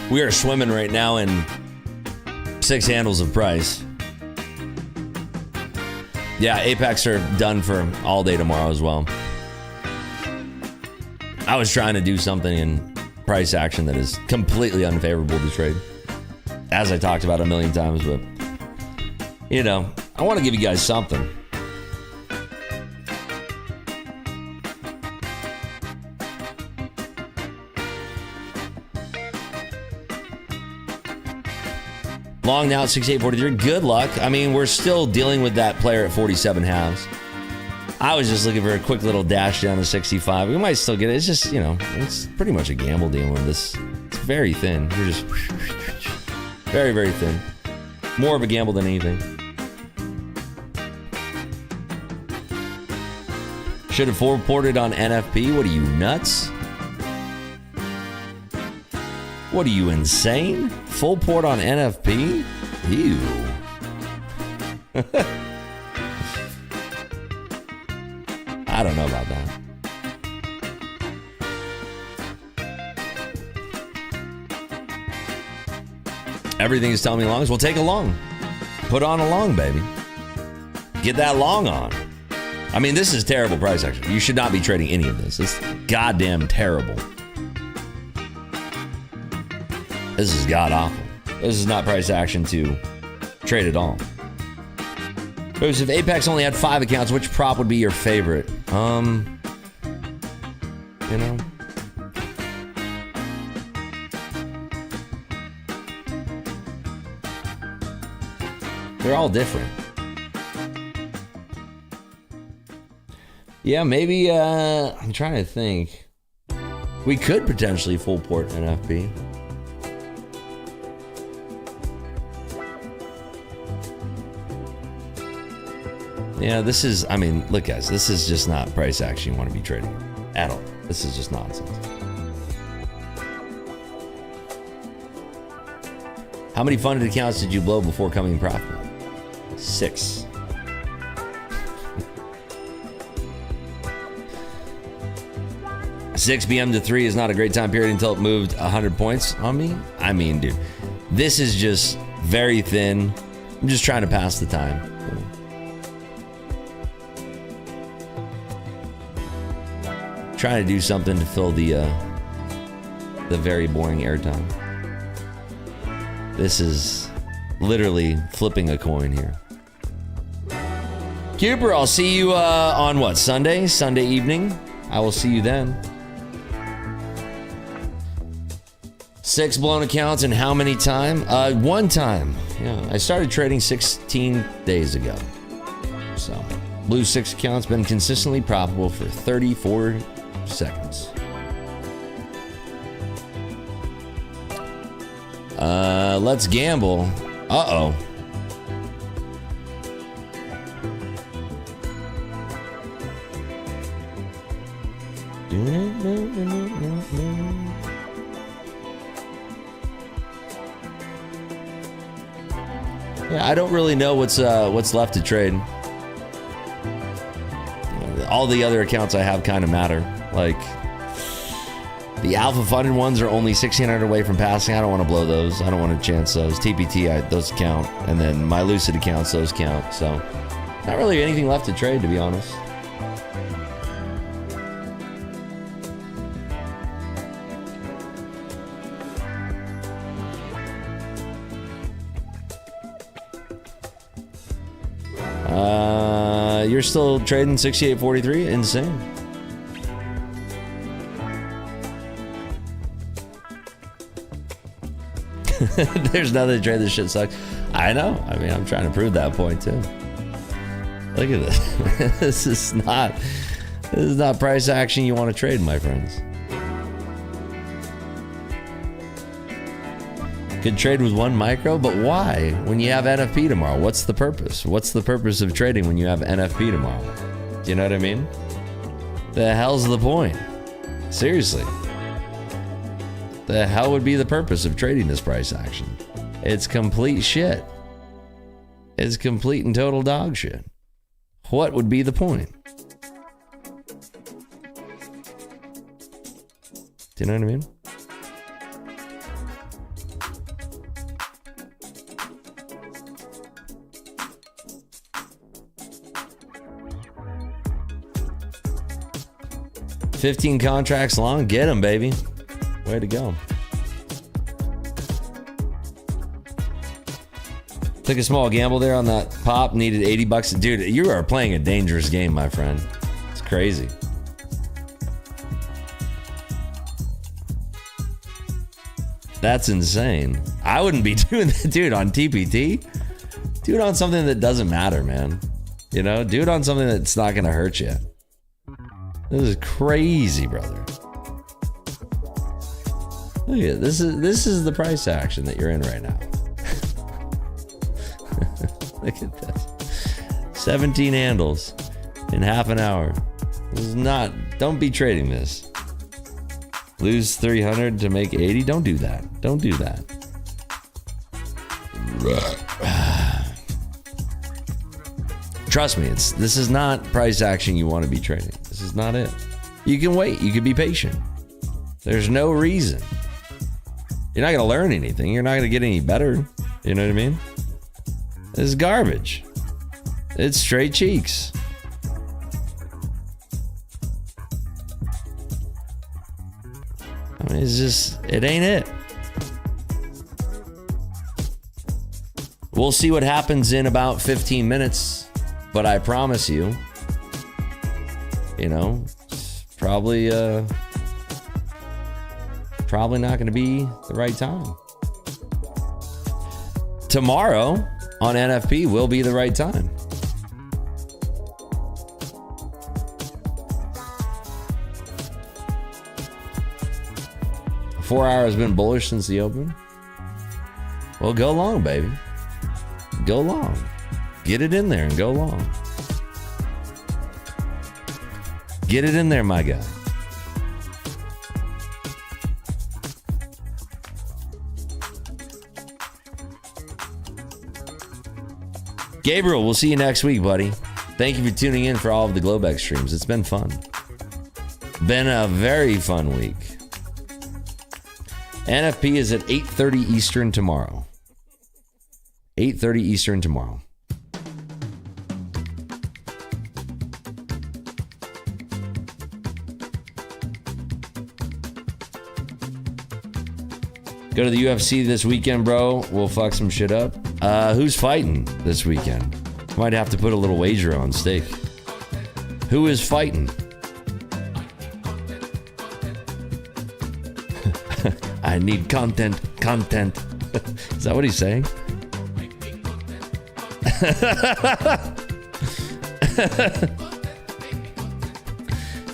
S2: We are swimming right now in 6 handles of price. Yeah, Apex are done for all day tomorrow as well. I was trying to do something in price action that is completely unfavorable to trade, as I talked about a million times, but you know, I want to give you guys something. Long now at 68.43. Good luck. I mean, we're still dealing with that player at 47 halves. I was just looking for a quick little dash down to 65. We might still get it. It's just, you know, it's pretty much a gamble dealing with this. It's very thin. You're just very, very thin. More of a gamble than anything. Should have full reported on NFP. What are you, nuts? What are you, insane? Full port on NFP? Ew. I don't know about that. Everything is telling me longs. Well, take a long. Put on a long, baby. Get that long on. I mean, this is terrible price action. You should not be trading any of this. It's goddamn terrible. This is god awful. This is not price action to trade at all. Because if Apex only had 5 accounts, which prop would be your favorite? You know. They're all different. Yeah, maybe, I'm trying to think. We could potentially full port NFP. Yeah, this is, I mean, look guys, this is just not price action you want to be trading at all. This is just nonsense. How many funded accounts did you blow before coming profitable? 6. $6 p.m. to 3 is not a great time period until it moved 100 points on me. I mean, dude, this is just very thin. I'm just trying to pass the time. Trying to do something to fill the very boring airtime. This is literally flipping a coin here. Cooper, I'll see you on what, Sunday? Sunday evening. I will see you then. 6 blown accounts and how many time? One time. Yeah, I started trading 16 days ago. So, blue 6 accounts, been consistently profitable for 34 seconds. Let's gamble. Uh-oh. Yeah, I don't really know what's left to trade. All the other accounts I have kind of matter. Like, the alpha funded ones are only 1,600 away from passing. I don't want to blow those. I don't want to chance those. TPT, those count. And then my Lucid accounts, those count. So, not really anything left to trade, to be honest. You're still trading 68.43? Insane. There's nothing to trade. This shit sucks. I know. I mean, I'm trying to prove that point too. Look at this. This is not price action you want to trade, my friends. Could trade with one micro, but why? When you have NFP tomorrow, what's the purpose? What's the purpose of trading when you have NFP tomorrow? Do you know what I mean? The hell's the point? Seriously. The hell would be the purpose of trading this price action? It's complete shit. It's complete and total dog shit. What would be the point? Do you know what I mean? $15 contracts long, get them, baby. Way to go. Took a small gamble there on that pop, needed 80 bucks. Dude, you are playing a dangerous game, my friend. It's crazy. That's insane. I wouldn't be doing that, dude, on TPT. Do it on something that doesn't matter, man. You know, do it on something that's not gonna hurt you. This is crazy, brother. Look at this. This is the price action that you're in right now. Look at this. 17 handles in half an hour. This is not. Don't be trading this. Lose 300 to make 80. Don't do that. Don't do that. Trust me, this is not price action you want to be trading. This is not it. You can wait. You can be patient. There's no reason. You're not going to learn anything. You're not going to get any better. You know what I mean? This is garbage. It's straight cheeks. I mean, it's just, it ain't it. We'll see what happens in about 15 minutes. But I promise you, you know, probably not going to be the right time. Tomorrow on NFP will be the right time. Four hours has been bullish since the open. Well, go long, baby. Go long. Get it in there and go long. Get it in there, my guy. Gabriel, we'll see you next week, buddy. Thank you for tuning in for all of the GLOBEX streams. It's been fun. Been a very fun week. NFP is at 8:30 Eastern tomorrow. 8:30 Eastern tomorrow. Go to the UFC this weekend, bro. We'll fuck some shit up. Who's fighting this weekend? Might have to put a little wager on stake. Who is fighting? I I need content. Is that what he's saying?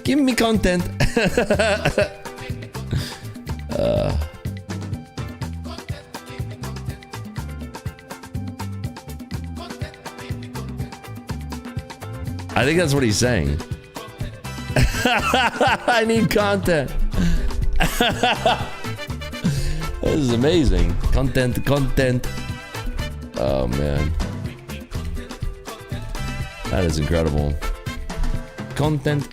S2: Give me content. I think that's what he's saying. I need content. This is amazing. Content. Oh, man. That is incredible. Content.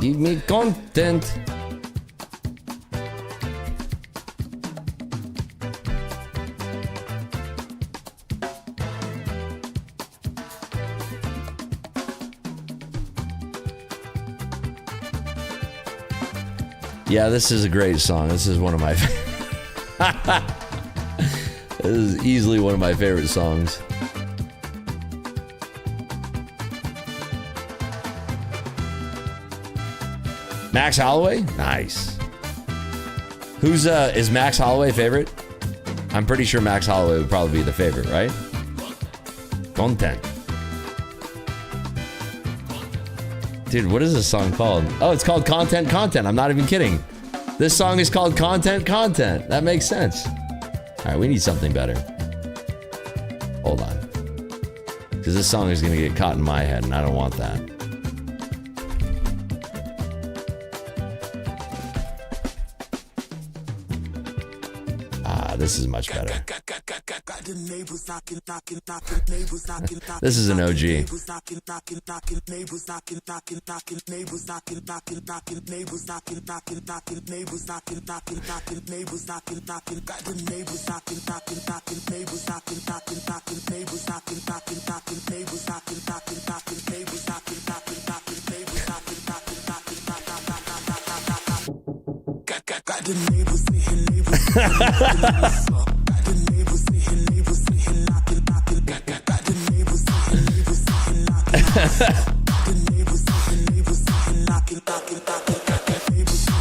S2: Give me content. Yeah, this is a great song. This is one of my This is easily one of my favorite songs. Max Holloway? Nice. Who's is Max Holloway favorite? I'm pretty sure Max Holloway would probably be the favorite, right? Content. Dude, what is this song called? Oh, it's called Content. I'm not even kidding. This song is called Content. That makes sense. All right, we need something better. Hold on. Because this song is going to get caught in my head, and I don't want that. This is much better. This is an OG. This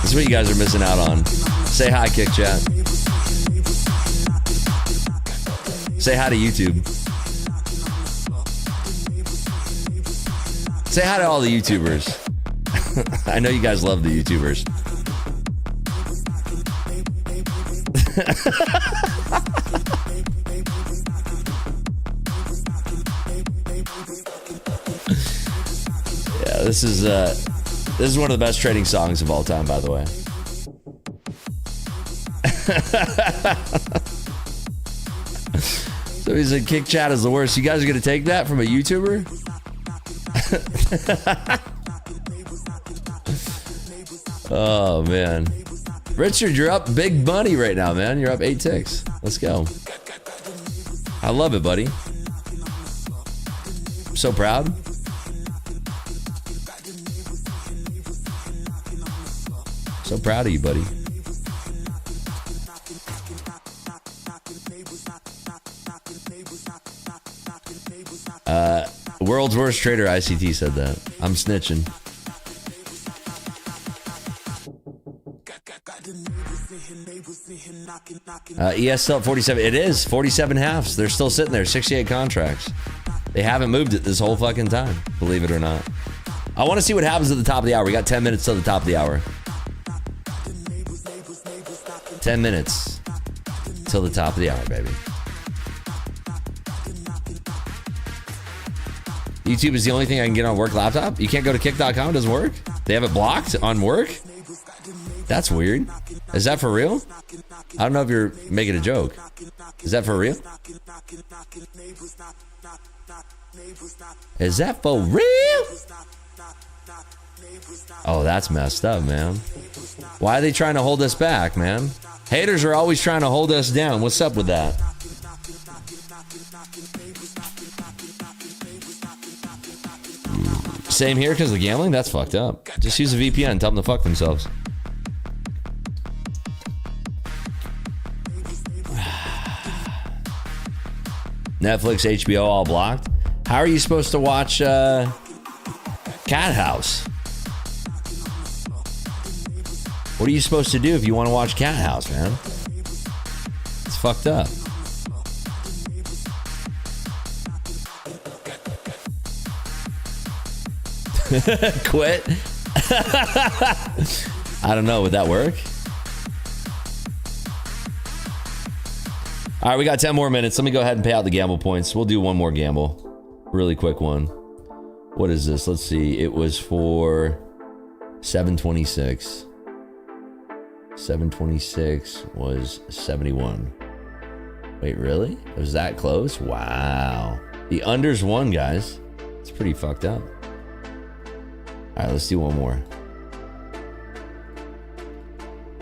S2: is what you guys are missing out on. Say hi, Kick Chat. Say hi to YouTube. Say hi to all the YouTubers. I know you guys love the YouTubers. Yeah, this is one of the best trading songs of all time, by the way. So he said Kick Chat is the worst. You guys are gonna take that from a YouTuber? Oh man. Richard, you're up big money right now, man. You're up 8 ticks. Let's go. I love it, buddy. I'm so proud. So proud of you, buddy. World's worst trader, ICT said that. I'm snitching. ES still at 47. It is 47 halves. They're still sitting there. 68 contracts. They haven't moved it this whole fucking time, believe it or not. I want to see what happens at the top of the hour. We got 10 minutes till the top of the hour. 10 minutes till the top of the hour, baby. YouTube is the only thing I can get on work laptop. You can't go to kick.com. It doesn't work. They have it blocked on work. That's weird. Is that for real? I don't know if you're making a joke. Is that for real? Is that for real? Oh, that's messed up, man. Why are they trying to hold us back, man? Haters are always trying to hold us down. What's up with that? Same here because of the gambling? That's fucked up. Just use a VPN. Tell them to fuck themselves. Netflix, HBO all blocked. How are you supposed to watch Cat House? What are you supposed to do if you want to watch Cat House, man? It's fucked up. Quit? I don't know. Would that work? All right, we got 10 more minutes. Let me go ahead and pay out the gamble points. We'll do one more gamble. Really quick one. What is this? Let's see. It was for 726. 726 was 71. Wait, really? It was that close? Wow. The unders won, guys. It's pretty fucked up. All right, let's do one more.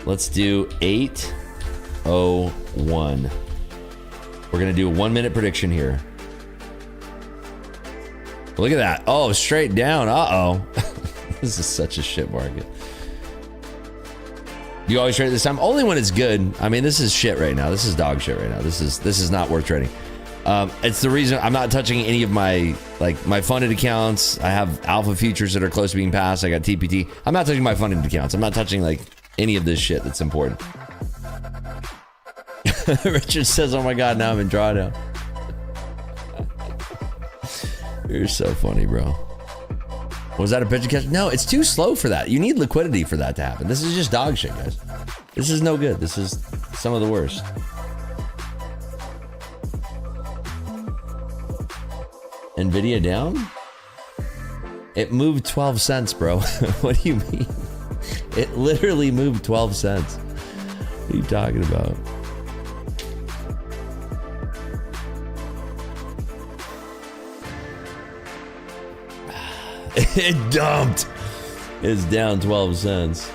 S2: Let's do 801. We're gonna do a 1 minute prediction here. Look at that. Oh, straight down. Uh-oh. This is such a shit market. Do you always trade this time? Only when it's good. I mean, this is shit right now. This is dog shit right now. This is not worth trading. It's the reason I'm not touching any of my funded accounts. I have alpha futures that are close to being passed. I got TPT. I'm not touching my funded accounts. I'm not touching like any of this shit that's important. Richard says, oh my God, now I'm in drawdown. You're so funny, bro. Was that a pitch and catch? No, it's too slow for that. You need liquidity for that to happen. This is just dog shit, guys. This is no good. This is some of the worst. Nvidia down? It moved 12 cents, bro. What do you mean? It literally moved 12 cents. What are you talking about? It dumped. It's down 12 cents.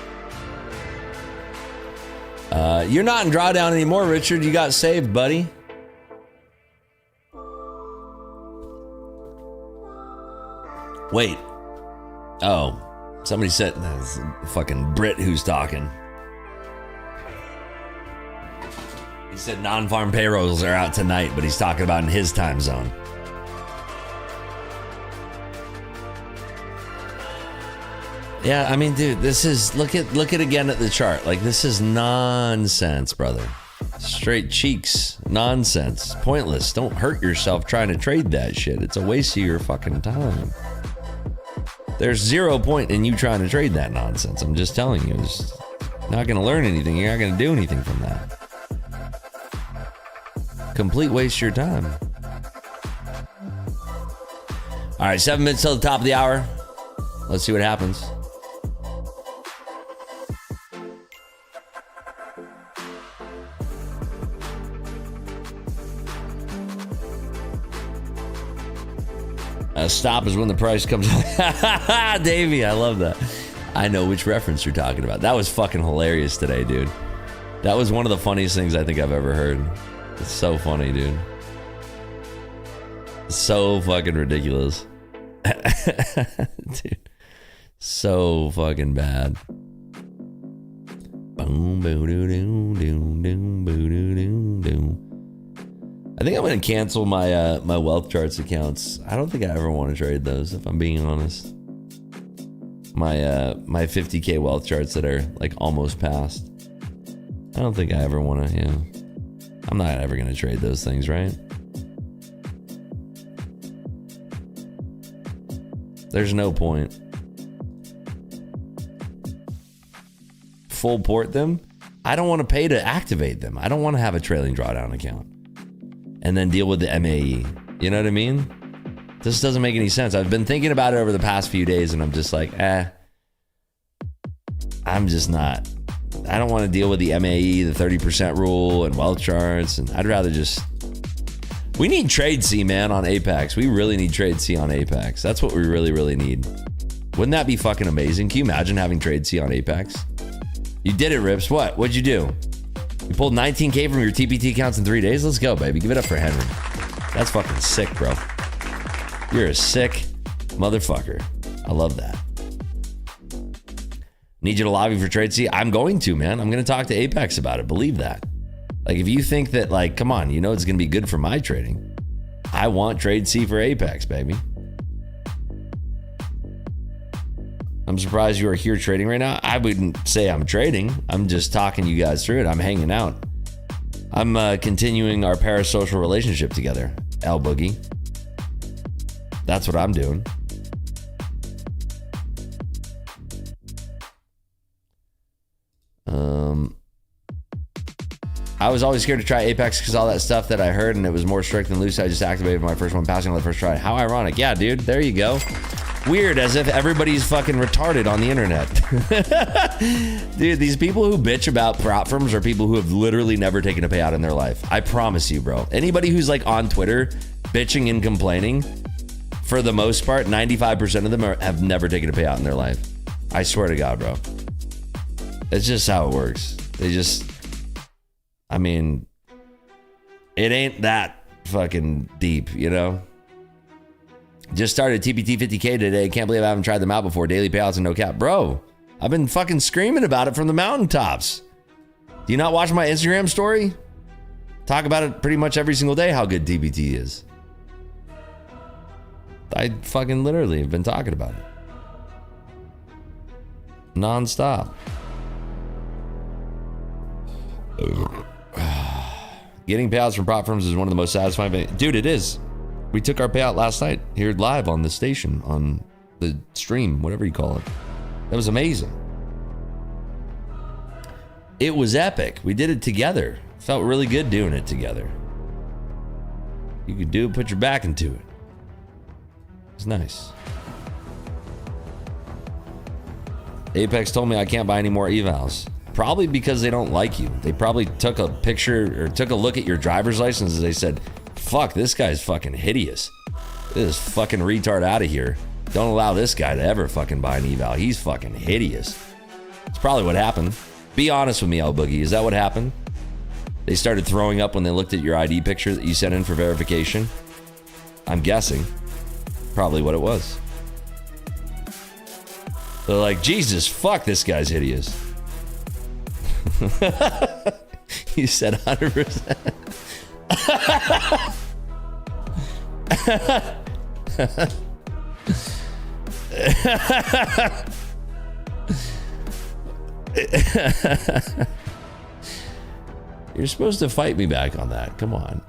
S2: You're not in drawdown anymore, Richard. You got saved, buddy. Wait. Oh. Somebody said, that's fucking Brit who's talking. He said non-farm payrolls are out tonight, but he's talking about in his time zone. Yeah, I mean, dude, this is look at again at the chart. Like, this is nonsense, brother. Straight cheeks, nonsense, pointless. Don't hurt yourself trying to trade that shit. It's a waste of your fucking time. There's 0 point in you trying to trade that nonsense. I'm just telling you, it's not gonna learn anything. You're not gonna do anything from that. Complete waste of your time. All right, 7 minutes till the top of the hour. Let's see what happens. Stop is when the price comes. Davey, I love that. I know which reference you're talking about. That was fucking hilarious today, dude. That was one of the funniest things I think I've ever heard. It's so funny, dude. So fucking ridiculous. Dude. So fucking bad. Boom, boo, doo, doo, doo, doo, boo, doo, doo, doo. I think I'm gonna cancel my my wealth charts accounts. I don't think I ever want to trade those, if I'm being honest. My my 50K wealth charts that are like almost past. I don't think I ever want to. Yeah, I'm not ever gonna trade those things, right? There's no point. Full port them. I don't want to pay to activate them. I don't want to have a trailing drawdown account and then deal with the MAE. You know what I mean? This doesn't make any sense. I've been thinking about it over the past few days and I'm just like, I'm just not. I don't want to deal with the MAE, the 30% rule and wealth charts. And I'd rather just, we need trade C, man, on Apex. We really need trade C on Apex. That's what we really, really need. Wouldn't that be fucking amazing? Can you imagine having trade C on Apex? You did it, Rips. What? What'd you do? You pulled 19K from your TPT accounts in 3 days? Let's go, baby. Give it up for Henry. That's fucking sick, bro. You're a sick motherfucker. I love that. Need you to lobby for trade C? I'm going to, man. I'm going to talk to Apex about it. Believe that. Like, if you think that, like, come on, you know it's going to be good for my trading. I want trade C for Apex, baby. I'm surprised you are here trading right now. I wouldn't say I'm trading. I'm just talking you guys through it. I'm hanging out. I'm continuing our parasocial relationship together, L Boogie. That's what I'm doing. I was always scared to try Apex because all that stuff that I heard, and it was more strict than Lucid. I just activated my first one, passing on the first try. How ironic. Yeah, dude, there you go. Weird, as if everybody's fucking retarded on the internet. Dude, these people who bitch about prop firms are people who have literally never taken a payout in their life. I promise you, bro. Anybody who's like on Twitter bitching and complaining, for the most part, 95% of them have never taken a payout in their life. I swear to God, bro. It's just how it works. They just... I mean, it ain't that fucking deep, you know? Just started TPT 50K today. Can't believe I haven't tried them out before. Daily payouts and no cap. Bro, I've been fucking screaming about it from the mountaintops. Do you not watch my Instagram story? Talk about it pretty much every single day, how good TPT is. I fucking literally have been talking about it. Non-stop. Getting payouts from prop firms is one of the most satisfying things. Dude, it is. We took our payout last night here live on the station, on the stream, whatever you call it. That was amazing. It was epic. We did it together. Felt really good doing it together. You could do it, put your back into it. It's nice. Apex told me I can't buy any more evals. Probably because they don't like you. They probably took a picture or took a look at your driver's license and they said, fuck, this guy's fucking hideous. This fucking retard out of here. Don't allow this guy to ever fucking buy an eval. He's fucking hideous. It's probably what happened. Be honest with me, L Boogie. Is that what happened? They started throwing up when they looked at your ID picture that you sent in for verification? I'm guessing. Probably what it was. They're like, Jesus, fuck, this guy's hideous. You said 100%. You're supposed to fight me back on that. Come on.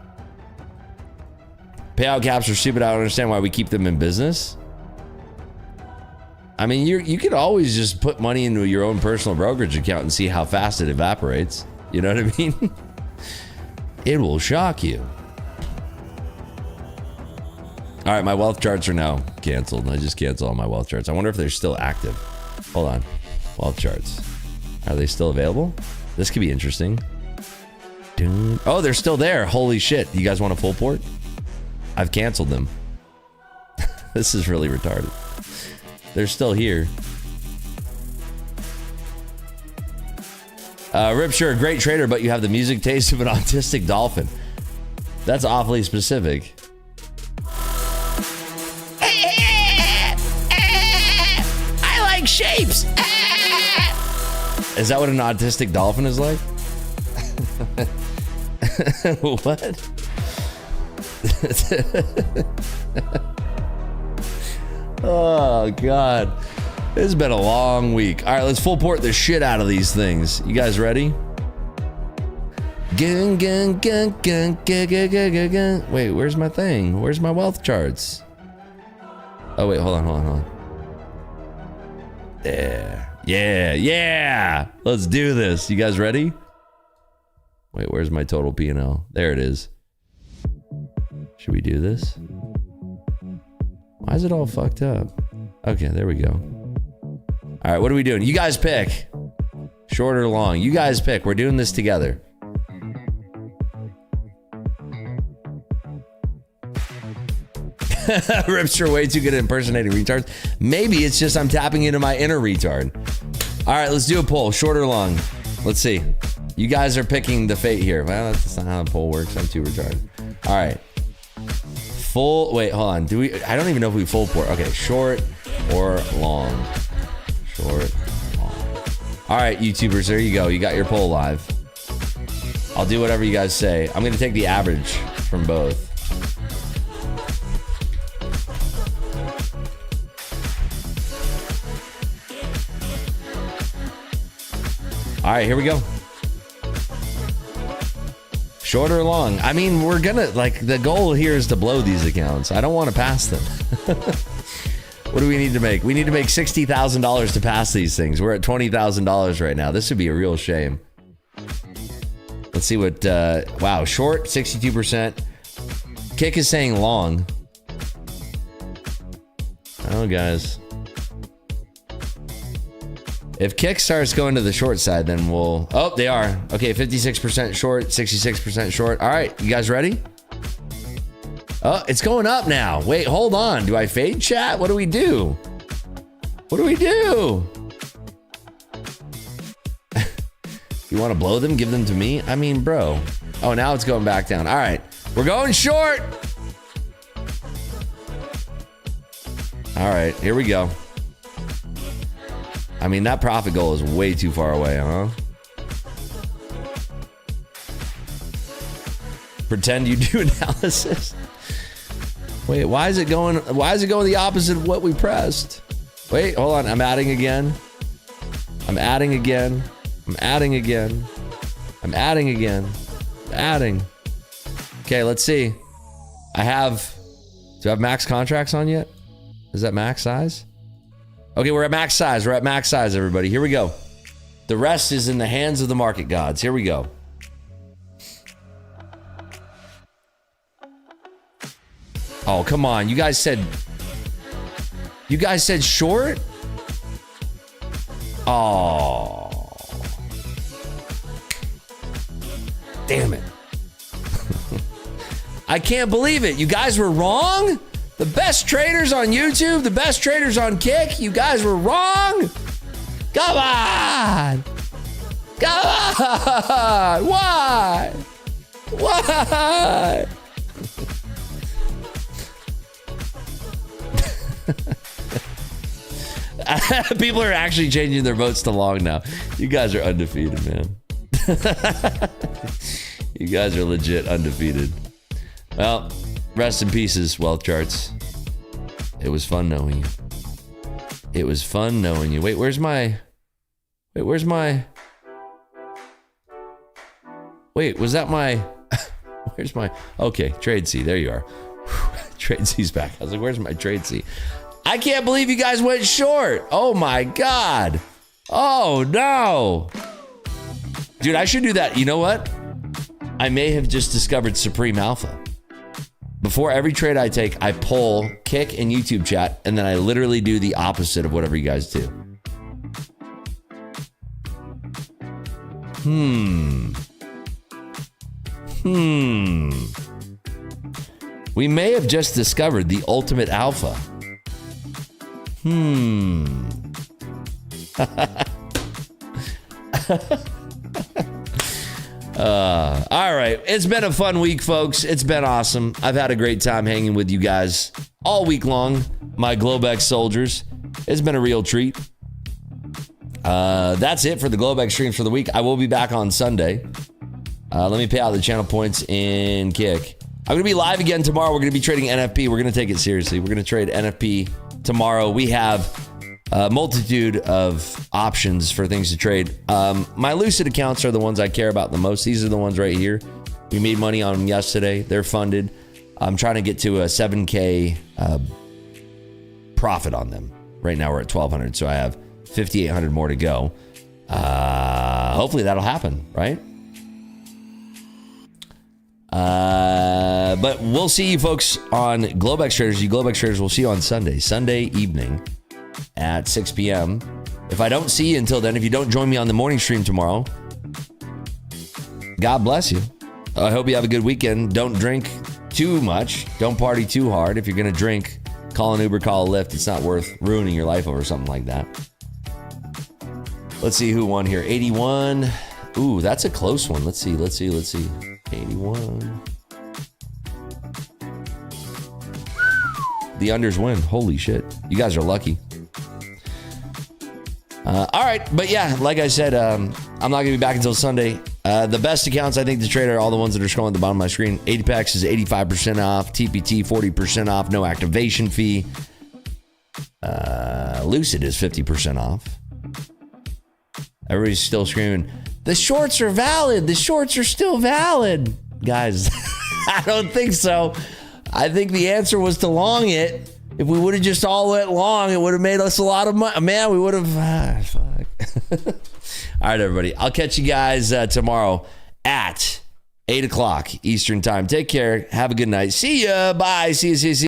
S2: Payout caps are stupid. I don't understand why we keep them in business. I mean, you could always just put money into your own personal brokerage account and see how fast it evaporates. You know what I mean? It will shock you. All right, my wealth charts are now canceled. I just canceled all my wealth charts. I wonder if they're still active. Hold on. Wealth charts. Are they still available? This could be interesting. Oh, they're still there. Holy shit. You guys want a full port? I've canceled them. This is really retarded. They're still here. Rips, you're a great trader, but you have the music taste of an autistic dolphin. That's awfully specific. I like shapes. Is that what an autistic dolphin is like? What? Oh, God. It's been a long week. All right, let's full port the shit out of these things. You guys ready? Gun, gun, gun, gun, gun, gun, gun, gun, gun. Wait, where's my thing? Where's my wealth charts? Oh, wait, hold on. Yeah. Let's do this. You guys ready? Wait, where's my total P&L? There it is. Should we do this? Why is it all fucked up? Okay, there we go. All right, what are we doing? You guys pick. Short or long? You guys pick. We're doing this together. Rips are way too good at impersonating retards. Maybe it's just I'm tapping into my inner retard. All right, let's do a poll. Short or long? Let's see. You guys are picking the fate here. Well, that's not how the poll works. I'm too retarded. All right. Full, wait, hold on. I don't even know if we full port. Okay, short or long? Short, long. All right, YouTubers, there you go. You got your poll live. I'll do whatever you guys say. I'm going to take the average from both. All right, here we go. Short or long? I mean, we're gonna, like, the goal here is to blow these accounts. I don't want to pass them. What do we need to make? We need to make $60,000 to pass these things. We're at $20,000 right now. This would be a real shame. Let's see what, wow, short, 62%. Kick is saying long. Oh, guys. If Kick starts going to the short side, then we'll... Oh, they are. Okay, 56% short, 66% short. All right, you guys ready? Oh, it's going up now. Wait, hold on. Do I fade chat? What do we do? What do we do? You want to blow them? Give them to me? I mean, bro. Oh, now it's going back down. All right, we're going short. All right, here we go. I mean, that profit goal is way too far away, huh? Pretend you do analysis. Wait, why is it going the opposite of what we pressed? Wait, hold on. I'm adding again. I'm adding again. I'm adding again. I'm adding again. Adding. Okay, let's see. Do I have max contracts on yet? Is that max size? Okay, we're at max size. We're at max size, everybody. Here we go. The rest is in the hands of the market gods. Here we go. Oh, come on. You guys said short? Oh. Damn it. I can't believe it. You guys were wrong? The best traders on YouTube, the best traders on Kick, you guys were wrong? Come on! Come on! Why? Why? People are actually changing their votes to long now. You guys are undefeated, man. You guys are legit undefeated. Well, rest in pieces, wealth charts. It was fun knowing you. It was fun knowing you. Wait, where's my... Wait, was that my... Where's my... Okay, trade C. There you are. Trade C's back. I was like, where's my trade C? I can't believe you guys went short. Oh my God. Oh no. Dude, I should do that. You know what? I may have just discovered Supreme Alpha. Before every trade I take, I pull Kick and YouTube chat, and then I literally do the opposite of whatever you guys do. We may have just discovered the ultimate alpha. All right. It's been a fun week, folks. It's been awesome. I've had a great time hanging with you guys all week long, my GLOBEX soldiers. It's been a real treat. That's it for the GLOBEX streams for the week. I will be back on Sunday. Let me pay out the channel points in Kick. I'm going to be live again tomorrow. We're going to be trading NFP. We're going to take it seriously. We're going to trade NFP tomorrow. We have a multitude of options for things to trade. My Lucid accounts are the ones I care about the most. These are the ones right here. We made money on them yesterday. They're funded. I'm trying to get to a 7K profit on them. Right now we're at 1,200, so I have 5,800 more to go. Hopefully that'll happen, right? But we'll see you folks on GLOBEX Traders. You GLOBEX Traders, we'll see you on Sunday evening at 6 p.m. If I don't see you until then, if you don't join me on the morning stream tomorrow, God bless you. I hope you have a good weekend. Don't drink too much. Don't party too hard. If you're going to drink, call an Uber, call a Lyft. It's not worth ruining your life over something like that. Let's see who won here. 81. Ooh, that's a close one. Let's see. 81. The unders win. Holy shit. You guys are lucky. All right. But yeah, like I said, I'm not going to be back until Sunday. The best accounts I think to trade are all the ones that are scrolling at the bottom of my screen. ADPEX is 85% off. TPT 40% off. No activation fee. Lucid is 50% off. Everybody's still screaming, the shorts are valid. The shorts are still valid. Guys, I don't think so. I think the answer was to long it. If we would have just all went long, it would have made us a lot of money. Man, we would have. Fuck. All right, everybody. I'll catch you guys tomorrow at 8 o'clock Eastern time. Take care. Have a good night. See ya. Bye. See you.